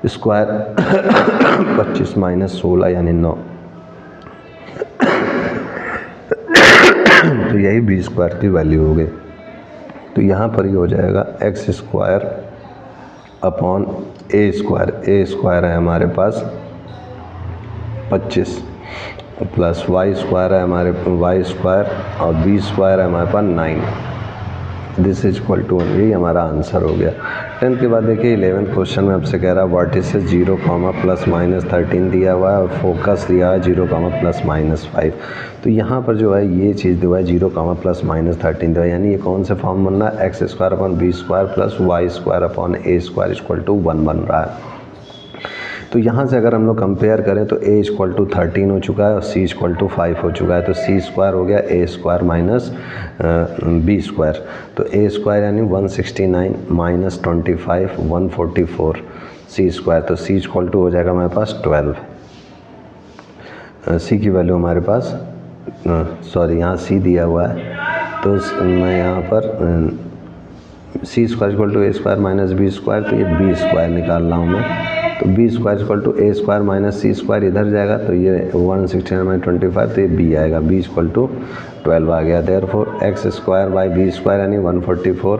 A: स्क्वायर 25 - 16 यानी 9, तो यही b² की वैल्यू हो गई। तो यहाँ पर ये हो जाएगा x² अपॉन a² है हमारे पास 25 प्लस y² है हमारे y² और b² है हमारे पास 9। दिस इज इक्वल टू 1, यही हमारा आंसर हो गया। 10 के बाद देखिए 11th क्वेश्चन में आपसे कह रहा है वर्टिसेस 0, ±13 दिया हुआ है और फोकस दिया है 0, ±5। तो यहाँ पर जो है ये चीज़ दिया है 0, ±13 दिया है, यानी ये कौन से फॉर्म बन रहा है, x² upon b² plus y² upon a² equal to 1 बन रहा है। तो यहाँ से अगर हम लोग कंपेयर करें तो a = 13 हो चुका है और c = 5 हो चुका है, तो c² हो गया a² माइनस b², तो a² यानी 169 माइनस 25 144 c², तो c = हो जाएगा हमारे पास 12। c की वैल्यू हमारे पास सॉरी यहाँ c दिया हुआ है, तो मैं यहाँ पर c² = a² माइनस b², तो ये b² निकाल रहा हूँ मैं, तो b² = a² माइनस c² इधर जाएगा, तो ये 169 - 25, तो ये b आएगा, b = 12 आ गया। देयरफॉर x²/b² यानी 144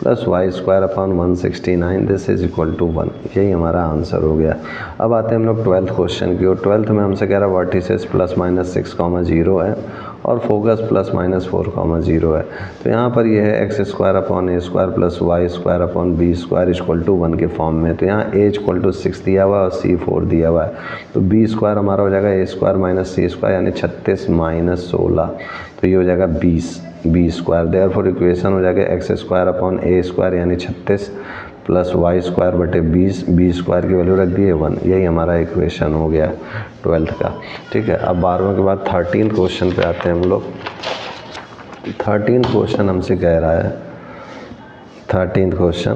A: plus y² upon 169 this is equal to 1, यही हमारा आंसर हो गया। अब आते हैं हम लोग 12th क्वेश्चन की ओर। 12th में हमसे कह रहा है वर्टिसेस ±6,0 है और फोकस ±4,0 है। तो यहाँ पर ये है x² upon a² plus y² upon b² equal to 1 के फॉर्म में। तो यहाँ a = 6 दिया हुआ है और c 4 दिया हुआ है, तो b² हमारा हो जाएगा a² माइनस c² यानी 36 - 16, तो ये हो जाएगा 20 b²। देयरफॉर इक्वेशन हो जाएगा x² अपॉन a² यानी 36 प्लस y² बटे 20, b² की वैल्यू रख दी है 1, यही हमारा इक्वेशन हो गया 12th का। ठीक है, अब 12वें के बाद 13th क्वेश्चन पे आते हैं हम लोग। 13th क्वेश्चन हमसे कह रहा है 13th क्वेश्चन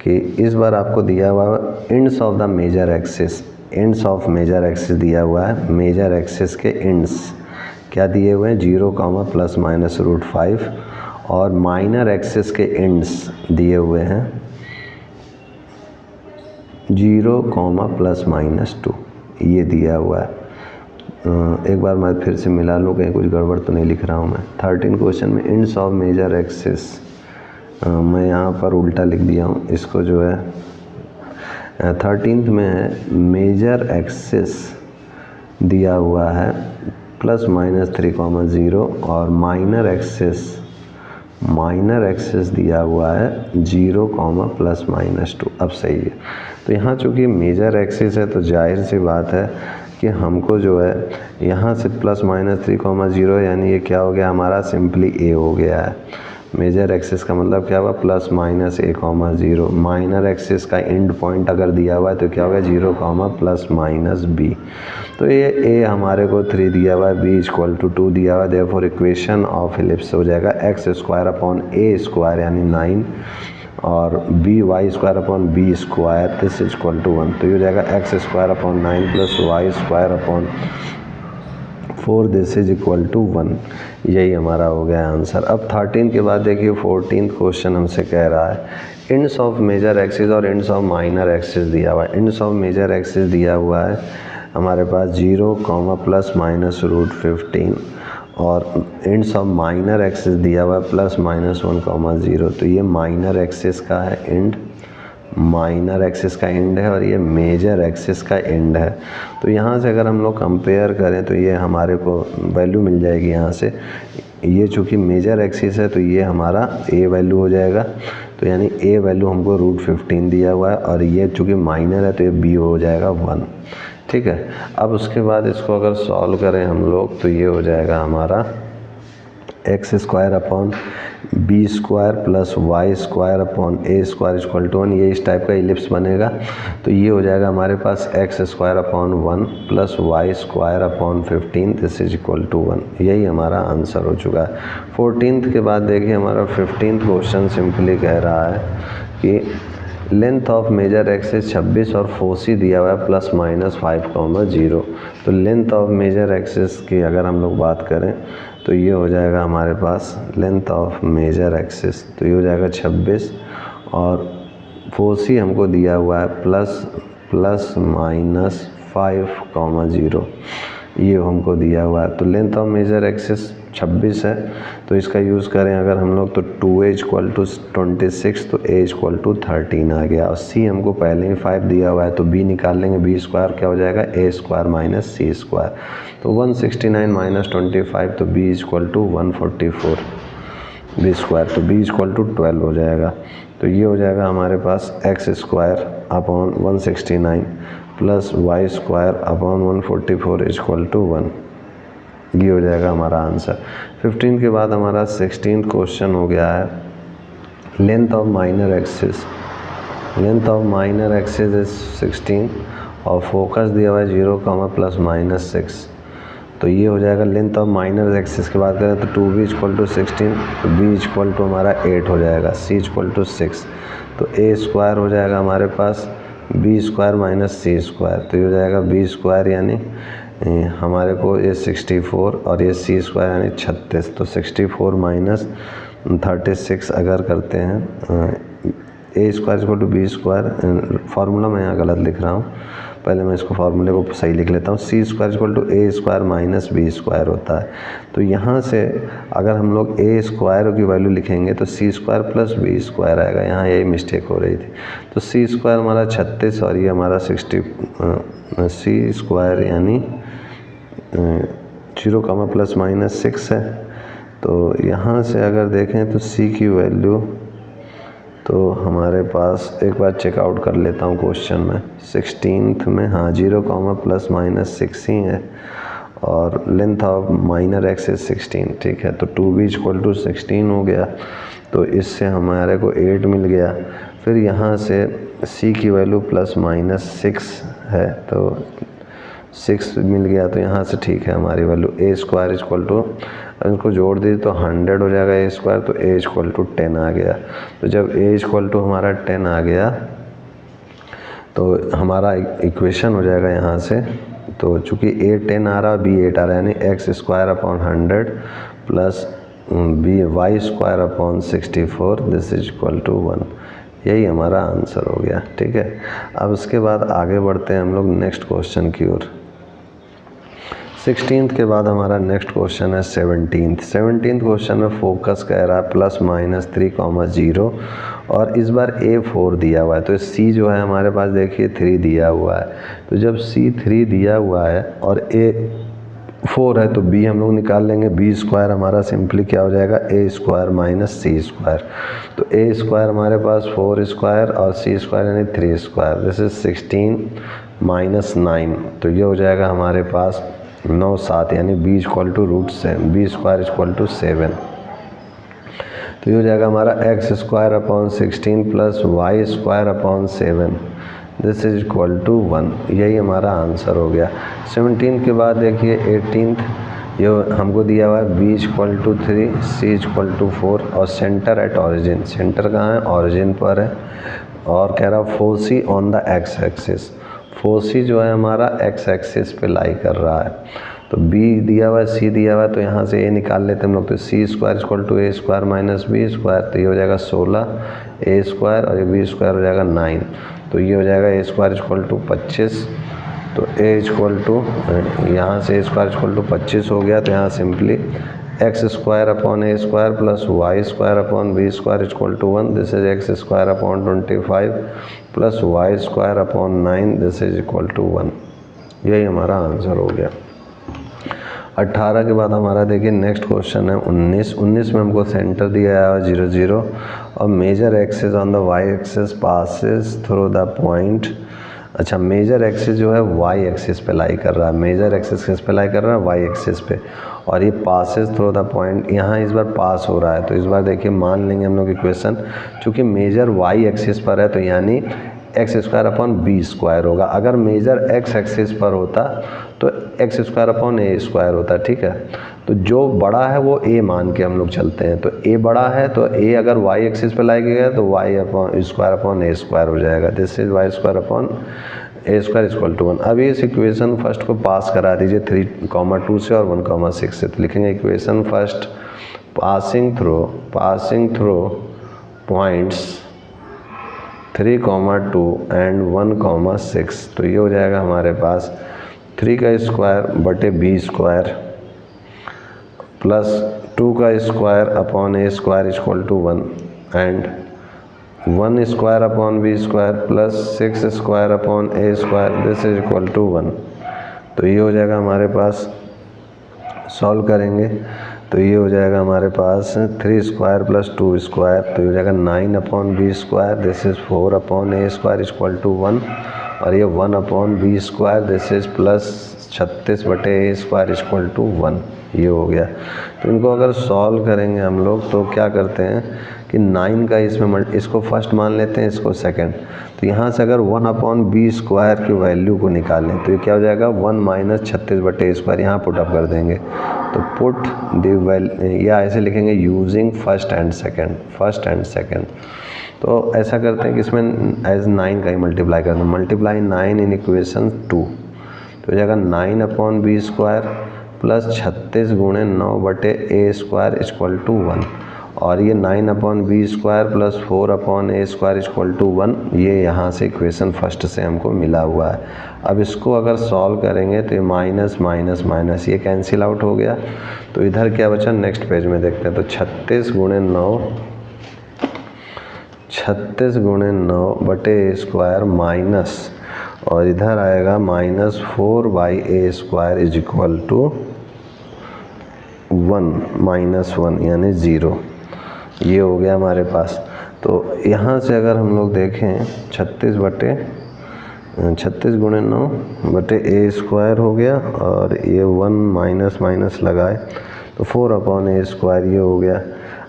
A: कि इस बार आपको दिया हुआ है ends of the major axis, ends of major axis दिया हुआ है। मेजर एक्सिस के इंड्स क्या दिए हुए हैं 0, ±√5 और माइनर एक्सिस के इंड्स दिए हुए हैं 0, ±2, ये दिया हुआ है। एक बार मैं फिर से मिला लूँ कहीं कुछ गड़बड़ तो नहीं लिख रहा हूँ मैं। 13 क्वेश्चन में इंड्स ऑफ मेजर एक्सिस मैं यहाँ पर उल्टा लिख दिया हूँ इसको, जो है 13th में है मेजर एक्सिस दिया हुआ है ±3,0 और माइनर एक्सिस दिया हुआ है 0, ±2। अब सही है, तो यहाँ चूँकि मेजर एक्सिस है तो जाहिर सी बात है कि हमको जो है यहाँ से ±3,0 यानी ये क्या हो गया हमारा सिंपली a हो गया है। मेजर एक्सिस का मतलब क्या हुआ +-a,0। माइनर एक्सिस का एंड पॉइंट अगर दिया हुआ है तो क्या होगा 0, ±b। तो ये a हमारे को 3 दिया हुआ है, b = 2 दिया हुआ है। देयरफॉर इक्वेशन ऑफ एलिप्स हो जाएगा x² अपॉन a² यानी 9 और y² upon b² this is equal to 1, तो ये हो जाएगा x² upon 9 plus y² upon 4 this is equal to 1, यही हमारा हो गया आंसर। अब 13 के बाद देखिए 14th क्वेश्चन हमसे कह रहा है इंड्स ऑफ मेजर एक्सिस और इंड्स ऑफ माइनर एक्सिस दिया हुआ है। इंड्स ऑफ मेजर एक्सिस दिया हुआ है हमारे पास 0, ±√15 और इंड्स ऑफ माइनर एक्सिस दिया हुआ है +-1,0। तो ये माइनर एक्सिस का है एंड, माइनर एक्सिस का एंड है और ये मेजर एक्सिस का एंड है। तो यहाँ से अगर हम लोग कंपेयर करें तो ये हमारे को वैल्यू मिल जाएगी। यहाँ से ये चूँकि मेजर एक्सिस है तो ये हमारा a वैल्यू हो जाएगा तो यानी ए वैल्यू हमको √15 दिया हुआ है और ये चूँकि माइनर है तो ये बी हो जाएगा 1, ठीक है। अब उसके बाद इसको अगर सॉल्व करें हम लोग तो ये हो जाएगा हमारा x² upon b² plus y² upon a² equal to 1। ये इस टाइप का इलिप्स बनेगा। तो ये हो जाएगा हमारे पास x² upon 1 plus y² upon 15 this is equal to 1। यही हमारा आंसर हो चुका है। 14th के बाद देखिए हमारा 15th क्वेश्चन सिंपली कह रहा है कि लेंथ ऑफ मेजर एक्सिस 26 और फोसी दिया हुआ है ±5,0। तो लेंथ ऑफ मेजर एक्सिस की अगर हम लोग बात करें तो ये हो जाएगा हमारे पास लेंथ ऑफ मेजर एक्सिस, तो ये हो जाएगा 26 और फोसी हमको दिया हुआ है ±5,0 ये हमको दिया हुआ है। तो लेंथ ऑफ मेजर एक्सिस 26 है तो इसका यूज़ करें अगर हम लोग तो 2a = 26 तो a = 13 आ गया और c हमको पहले ही 5 दिया हुआ है तो b निकाल लेंगे। b² क्या हो जाएगा a² माइनस c²। तो 169 माइनस 25 तो b = 144 b² तो b = 12 हो जाएगा। तो ये हो जाएगा हमारे पास x² upon 169 plus y² upon 144 equal to 1। ये हो जाएगा हमारा आंसर। 15 के बाद हमारा 16th क्वेश्चन हो गया है length of minor axis. Length of minor axis is 16 और फोकस दिया हुआ है 0, ±6। तो ये हो जाएगा लेंथ ऑफ माइनर एक्सिस की बात करें तो 2b = 16 तो b = हमारा 8 हो जाएगा, c = 6 तो a² हो जाएगा हमारे पास b² माइनस c²। तो ये हो जाएगा b² यानी हमारे को ये 64 और ये c² यानी 36। तो 64 माइनस 36 अगर करते हैं a² = b²। फार्मूला मैं यहाँ गलत लिख रहा हूँ, पहले मैं इसको फार्मूले को सही लिख लेता हूँ। c² = a² माइनस b² होता है। तो यहाँ से अगर हम लोग a² की वैल्यू लिखेंगे तो c² प्लस b² आएगा, यहाँ यही मिस्टेक हो रही थी। तो c² हमारा 36 और ये हमारा 60 c² यानी 0, ±6 है। तो यहाँ से अगर देखें तो c की वैल्यू तो हमारे पास एक बार चेकआउट कर लेता हूँ क्वेश्चन में 16th में, हाँ 0, ±6 ही है और लेंथ ऑफ माइनर एक्सिस 16, ठीक है। तो 2b = 16 हो गया तो इससे हमारे को 8 मिल गया। फिर यहाँ से c की वैल्यू ±6 है तो 6 मिल गया तो यहाँ से ठीक है हमारी वैल्यू a² इसको जोड़ दी तो 100 हो जाएगा a² तो a = 10 आ गया। तो जब a = हमारा 10 आ गया तो हमारा इक्वेशन हो जाएगा यहाँ से। तो चूँकि a 10 आ रहा है b 8 आ रहा है यानी x² upon 100 plus y² upon 64 this is equal to 1। यही हमारा आंसर हो गया, ठीक है। अब उसके बाद आगे बढ़ते हैं हम लोग नेक्स्ट क्वेश्चन की ओर। 16th के बाद हमारा नेक्स्ट क्वेश्चन है 17th क्वेश्चन में फोकस कह रहा है +-3, 0 और इस बार a4 दिया हुआ है। तो c जो है हमारे पास देखिए 3 दिया हुआ है। तो जब c 3 दिया हुआ है और a4 है तो b हम लोग निकाल लेंगे। b² हमारा सिंपली क्या हो जाएगा a² माइनस c²। तो a² हमारे पास 4² और c² यानी 3²। दिस इज 16 माइनस 9 तो ये हो जाएगा हमारे पास 9, 7 यानी b = b² = 7। तो ये हो जाएगा हमारा x² upon 16 plus y² upon 7 this is equal to 1। यही हमारा आंसर हो गया। 17 के बाद देखिए 18th ये हमको दिया हुआ है b = 3, c = 4 और सेंटर एट ऑरिजिन। सेंटर कहाँ है? ऑरिजिन पर है। और कह रहा foci on the x axis. Foci जो है हमारा x एक्सिस पे लाई कर रहा है। तो b दिया हुआ है, c दिया हुआ है तो यहाँ से a निकाल लेते हैं हम लोग। तो c² = a² माइनस b²। तो ये हो जाएगा 16 a² और ये b² हो जाएगा 9। तो ये हो जाएगा a² = 25। तो a यहाँ से a² = 25 हो गया। तो यहाँ simply x² upon a² plus y² upon b² equal to 1 this is x² upon 25 plus y² upon 9 this is equal to 1। यही हमारा आंसर हो गया। 18 के बाद हमारा देखिए नेक्स्ट क्वेश्चन है 19 में हमको सेंटर दिया है 0 0 और major axis on the y axis passes through the point. अच्छा, मेजर एक्सिस जो है वाई एक्सिस पे लाई कर रहा है, मेजर एक्सिस किस पे लाई कर रहा है, वाई एक्सिस पे, और ये पासिस थ्रू द पॉइंट, यहाँ इस बार पास हो रहा है। तो इस बार देखिए मान लेंगे हम लोग इक्वेशन, चूँकि मेजर वाई एक्सिस पर है तो यानी x square upon b square होगा। अगर मेजर एक्स एक्सिस पर होता तो x square upon a square होता, ठीक है। तो जो बड़ा है वो ए मान के हम लोग चलते हैं, तो ए बड़ा है तो ए अगर वाई एक्सिस पे लाया गया तो y upon square upon a square हो जाएगा। This is y square upon a square equal to 1। अब इस इक्वेशन फर्स्ट को पास करा दीजिए 3,2 से और 1,6 से। तो लिखेंगे equation first passing through points 3,2 and 1,6। तो ये हो जाएगा हमारे पास 3 का स्क्वायर बटे बी स्क्वायर प्लस 2 का square upon a square equal to 1 and 1 square upon b square plus 6 square upon a square, this is equal to 1। तो ये हो जाएगा हमारे पास, सॉल्व करेंगे तो ये हो जाएगा हमारे पास 3 स्क्वायर प्लस 2 स्क्वायर, तो ये हो जाएगा 9 upon b square, this is 4 upon a square equal to 1, और ये 1 upon b square, this is plus 36 बटे ए स्क्वायर इक्वल टू 1। ये हो गया। तो इनको अगर सॉल्व करेंगे हम लोग तो क्या करते हैं कि 9 का इसको फर्स्ट मान लेते हैं, इसको सेकंड। तो यहाँ से अगर 1 अपॉन बी स्क्वायर की वैल्यू को निकालें तो ये क्या हो जाएगा 1 माइनस 36 बटे स्क्वायर, यहाँ पुट अप कर देंगे। तो पुट दी वैल्यू, या ऐसे लिखेंगे यूजिंग फर्स्ट एंड सेकंड। तो ऐसा करते हैं कि इसमें एज 9 का ही मल्टीप्लाई करते हैं, मल्टीप्लाई 9 इन इक्वेशन 2। तो हो जाएगा 9 अपॉन बी स्क्वायर प्लस 36 गुणे 9 बटे ए स्क्वायर इक्वल टू 1, और ये 9 upon b square plus 4 upon a square equal to 1, ये यहाँ से इक्वेशन फर्स्ट से हमको मिला हुआ है। अब इसको अगर सॉल्व करेंगे तो ये माइनस माइनस माइनस ये कैंसिल आउट हो गया। तो इधर क्या बचा, नेक्स्ट पेज में देखते हैं। तो 36 गुणे 9 बटे ए स्क्वायर माइनस, और इधर आएगा minus 4 by a square is equal to 1 minus 1 यानी 0। ये हो गया हमारे पास। तो यहाँ से अगर हम लोग देखें 36 गुणे 9 बटे ए स्क्वायर हो गया, और ये 1 माइनस माइनस लगाए तो 4 अपॉन ए स्क्वायर, ये हो गया।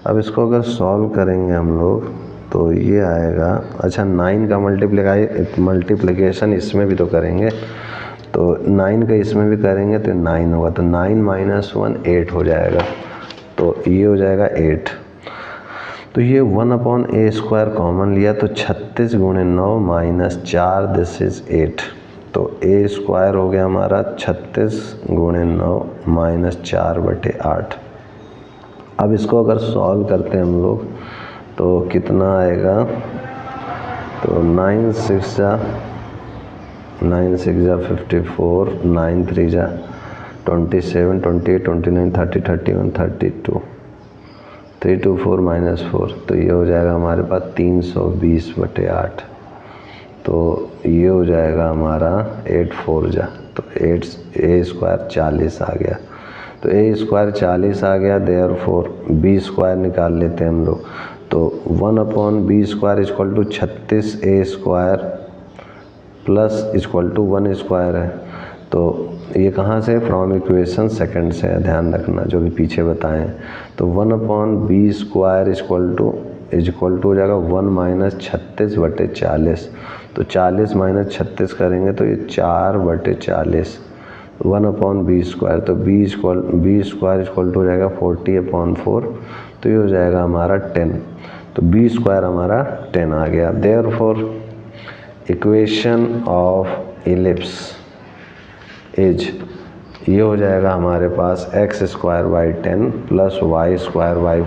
A: अब इसको अगर सॉल्व करेंगे हम लोग तो ये आएगा, अच्छा 9 का मल्टीप्लिकेशन इसमें भी तो करेंगे, तो 9 का इसमें भी करेंगे तो 9 होगा। तो 9 माइनस 1 8 हो जाएगा, तो ये हो जाएगा 8। तो ये 1 अपॉन ए स्क्वायर कॉमन लिया तो 36 गुणे 9 माइनस 4, दिस इज़ 8। तो ए स्क्वायर हो गया हमारा 36 गुणे 9 माइनस 4 बटे 8। अब इसको अगर सॉल्व करते हैं हम लोग तो कितना आएगा, तो 9 6 जा 54, 9 3 जा 27, 28, 29, 30, 31, 32, 3 2 4 माइनस 4, तो ये हो जाएगा हमारे पास 320 बटे 8। तो ये हो जाएगा हमारा 8 4 जा, तो 8 ए स्क्वायर 40 आ गया। तो ए स्क्वायर 40 आ गया, देयरफॉर बी स्क्वायर निकाल लेते हैं हम लोग। तो 1 upon b square equal to 36 a square plus equal to 1 square है। तो ये कहाँ से, फ्रॉम इक्वेशन सेकंड से है, ध्यान रखना जो भी पीछे बताएं। तो 1 upon b square equal to हो जाएगा 1 माइनस 36 बटे 40। तो 40 माइनस 36 करेंगे तो ये 4 बटे 40, 1 अपॉन बी स्क्वायर, तो बी स्क्वायर इक्वल टू हो जाएगा 40 अपॉन 4, तो ये हो जाएगा हमारा 10। तो बी स्क्वायर हमारा 10 आ गया। Therefore equation of ellipse is, ये हो जाएगा हमारे पास X square by 10 plus Y square by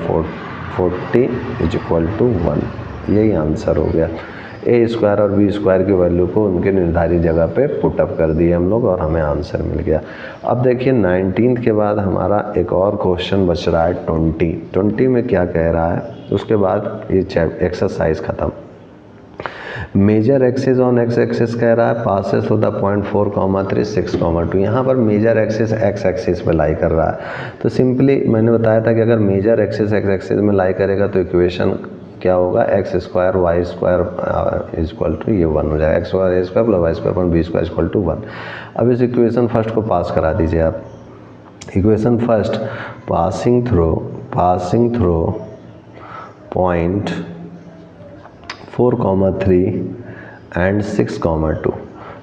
A: 40 is equal to 1। यही आंसर हो गया। ए स्क्वायर और बी स्क्वायर की वैल्यू को उनके निर्धारित जगह पे पुट अप कर दिए हम लोग और हमें आंसर मिल गया। अब देखिए 19 के बाद हमारा एक और क्वेश्चन बच रहा है 20 में क्या कह रहा है, उसके बाद ये एक्सरसाइज ख़त्म। Major axis on x axis कह रहा है पासेस थ्रू द पॉइंट 4,3 6,2। यहाँ पर मेजर एक्सिस एक्स एक्सिस पे लाई कर रहा है। तो सिंपली मैंने बताया था कि अगर मेजर एक्सिस एक्स एक्सिस में लाई करेगा तो इक्वेशन क्या होगा, x square y square equal to ये 1 हो जाएगा, x square a square plus Y square upon b square equal to 1। अब इस इक्वेशन फर्स्ट को पास करा दीजिए आप। Equation first, passing through point 4,3 and 6,2।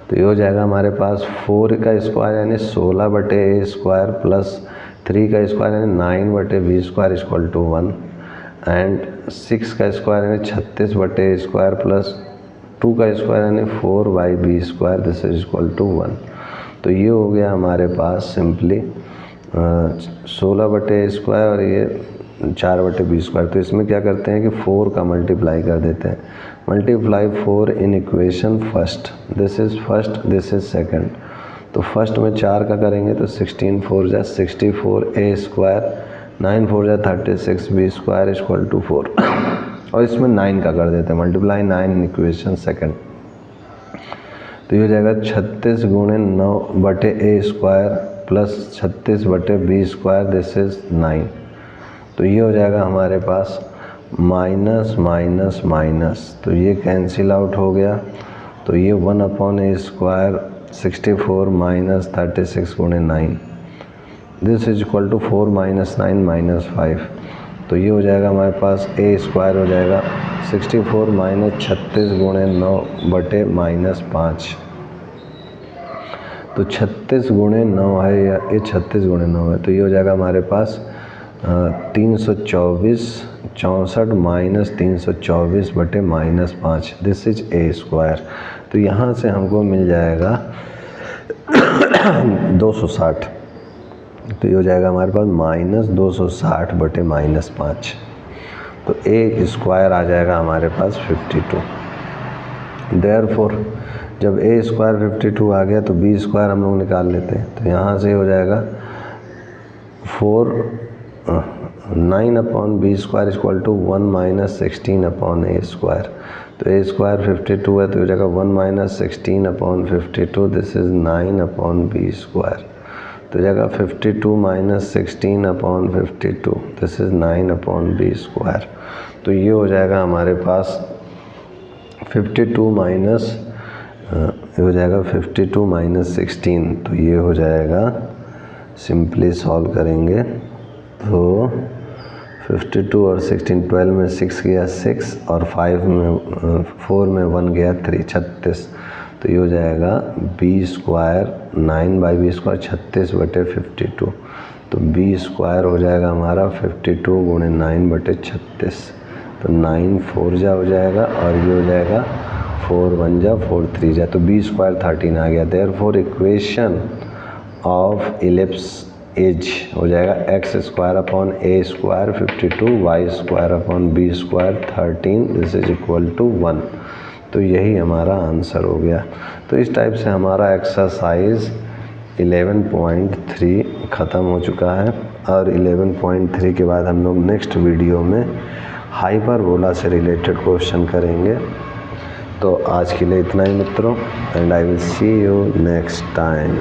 A: तो ये हो जाएगा हमारे पास 4 का स्क्वायर यानी 16 बटे ए स्क्वायर प्लस 3 का स्क्वायर यानी 9 बटे b square equal to 1 and 6 का स्क्वायर यानी 36 बटे ए स्क्वायर प्लस 2 का स्क्वायर यानी 4 by b square this is equal to 1। तो ये हो गया हमारे पास सिंपली 16 बटे ए स्क्वायर और ये 4 बटे बी स्क्वायर। तो इसमें क्या करते हैं कि 4 का मल्टीप्लाई कर देते हैं, multiply 4 in equation first, this is first this is second. तो फर्स्ट में 4 का करेंगे तो 16 4 जा 64 ए स्क्वायर 9 4 जा 36 बी स्क्वायर इक्वल टू 4 और इसमें 9 का कर देते हैं, मल्टीप्लाई 9 इन इक्वेशन सेकंड। तो ये हो जाएगा 36 गुणे 9 बटे ए स्क्वायर प्लस 36 बटे बी स्क्वायर दिस इज़ 9। तो ये हो जाएगा हमारे पास माइनस माइनस माइनस, तो ये कैंसिल आउट हो गया। तो ये 1 अपॉन ए स्क्वायर 64 माइनस 36 गुणे 9 this is equal to 4 minus 9 minus 5। तो ये हो जाएगा हमारे पास ए स्क्वायर हो जाएगा 64 माइनस 36 गुणे 9 बटे माइनस 5। तो 36 गुणे 9 है या ये 36 गुणे 9 है, तो ये हो जाएगा हमारे पास 324 64 माइनस 324 बटे minus 5 this is a square. तो यहाँ से हमको मिल जाएगा 260। तो ये हो जाएगा हमारे पास माइनस 260 बटे माइनस 5। तो ए स्क्वायर आ जाएगा हमारे पास 52। देयरफॉर जब ए स्क्वायर 52 आ गया तो बी स्क्वायर हम लोग निकाल लेते हैं। तो यहाँ से हो जाएगा 9 upon b square equal to 1 minus 16 upon a square. तो ए स्क्वायर 52 है तो हो जाएगा 1 minus 16 upon 52 this is 9 upon b square. तो हो जाएगा 52 minus 16 upon 52 this is 9 upon b square. तो ये हो जाएगा हमारे पास 52 माइनस ये हो जाएगा 52 माइनस 16। तो ये हो जाएगा सिंपली सॉल्व करेंगे तो 52 और 16 12 में 6 गया 6 और 4 में 1 गया 3 36। तो ये हो जाएगा b square 9 by b square 36 बटे 52। तो बी स्क्वायर हो जाएगा हमारा 52 गुणे 9 बटे 36। तो 9 4 जा हो जाएगा और ये हो जाएगा 4 1 जा 4 3 जा। तो बी स्क्वायर 13 आ गया। Therefore equation of ellipse as हो जाएगा x square upon a square 52 y square upon b square 13 this is equal to 1। तो यही हमारा आंसर हो गया। तो इस टाइप से हमारा एक्सरसाइज 11.3 ख़त्म हो चुका है और 11.3 के बाद हम लोग नेक्स्ट वीडियो में हाइपरबोला से रिलेटेड क्वेश्चन करेंगे। तो आज के लिए इतना ही मित्रों, and I will see you next time.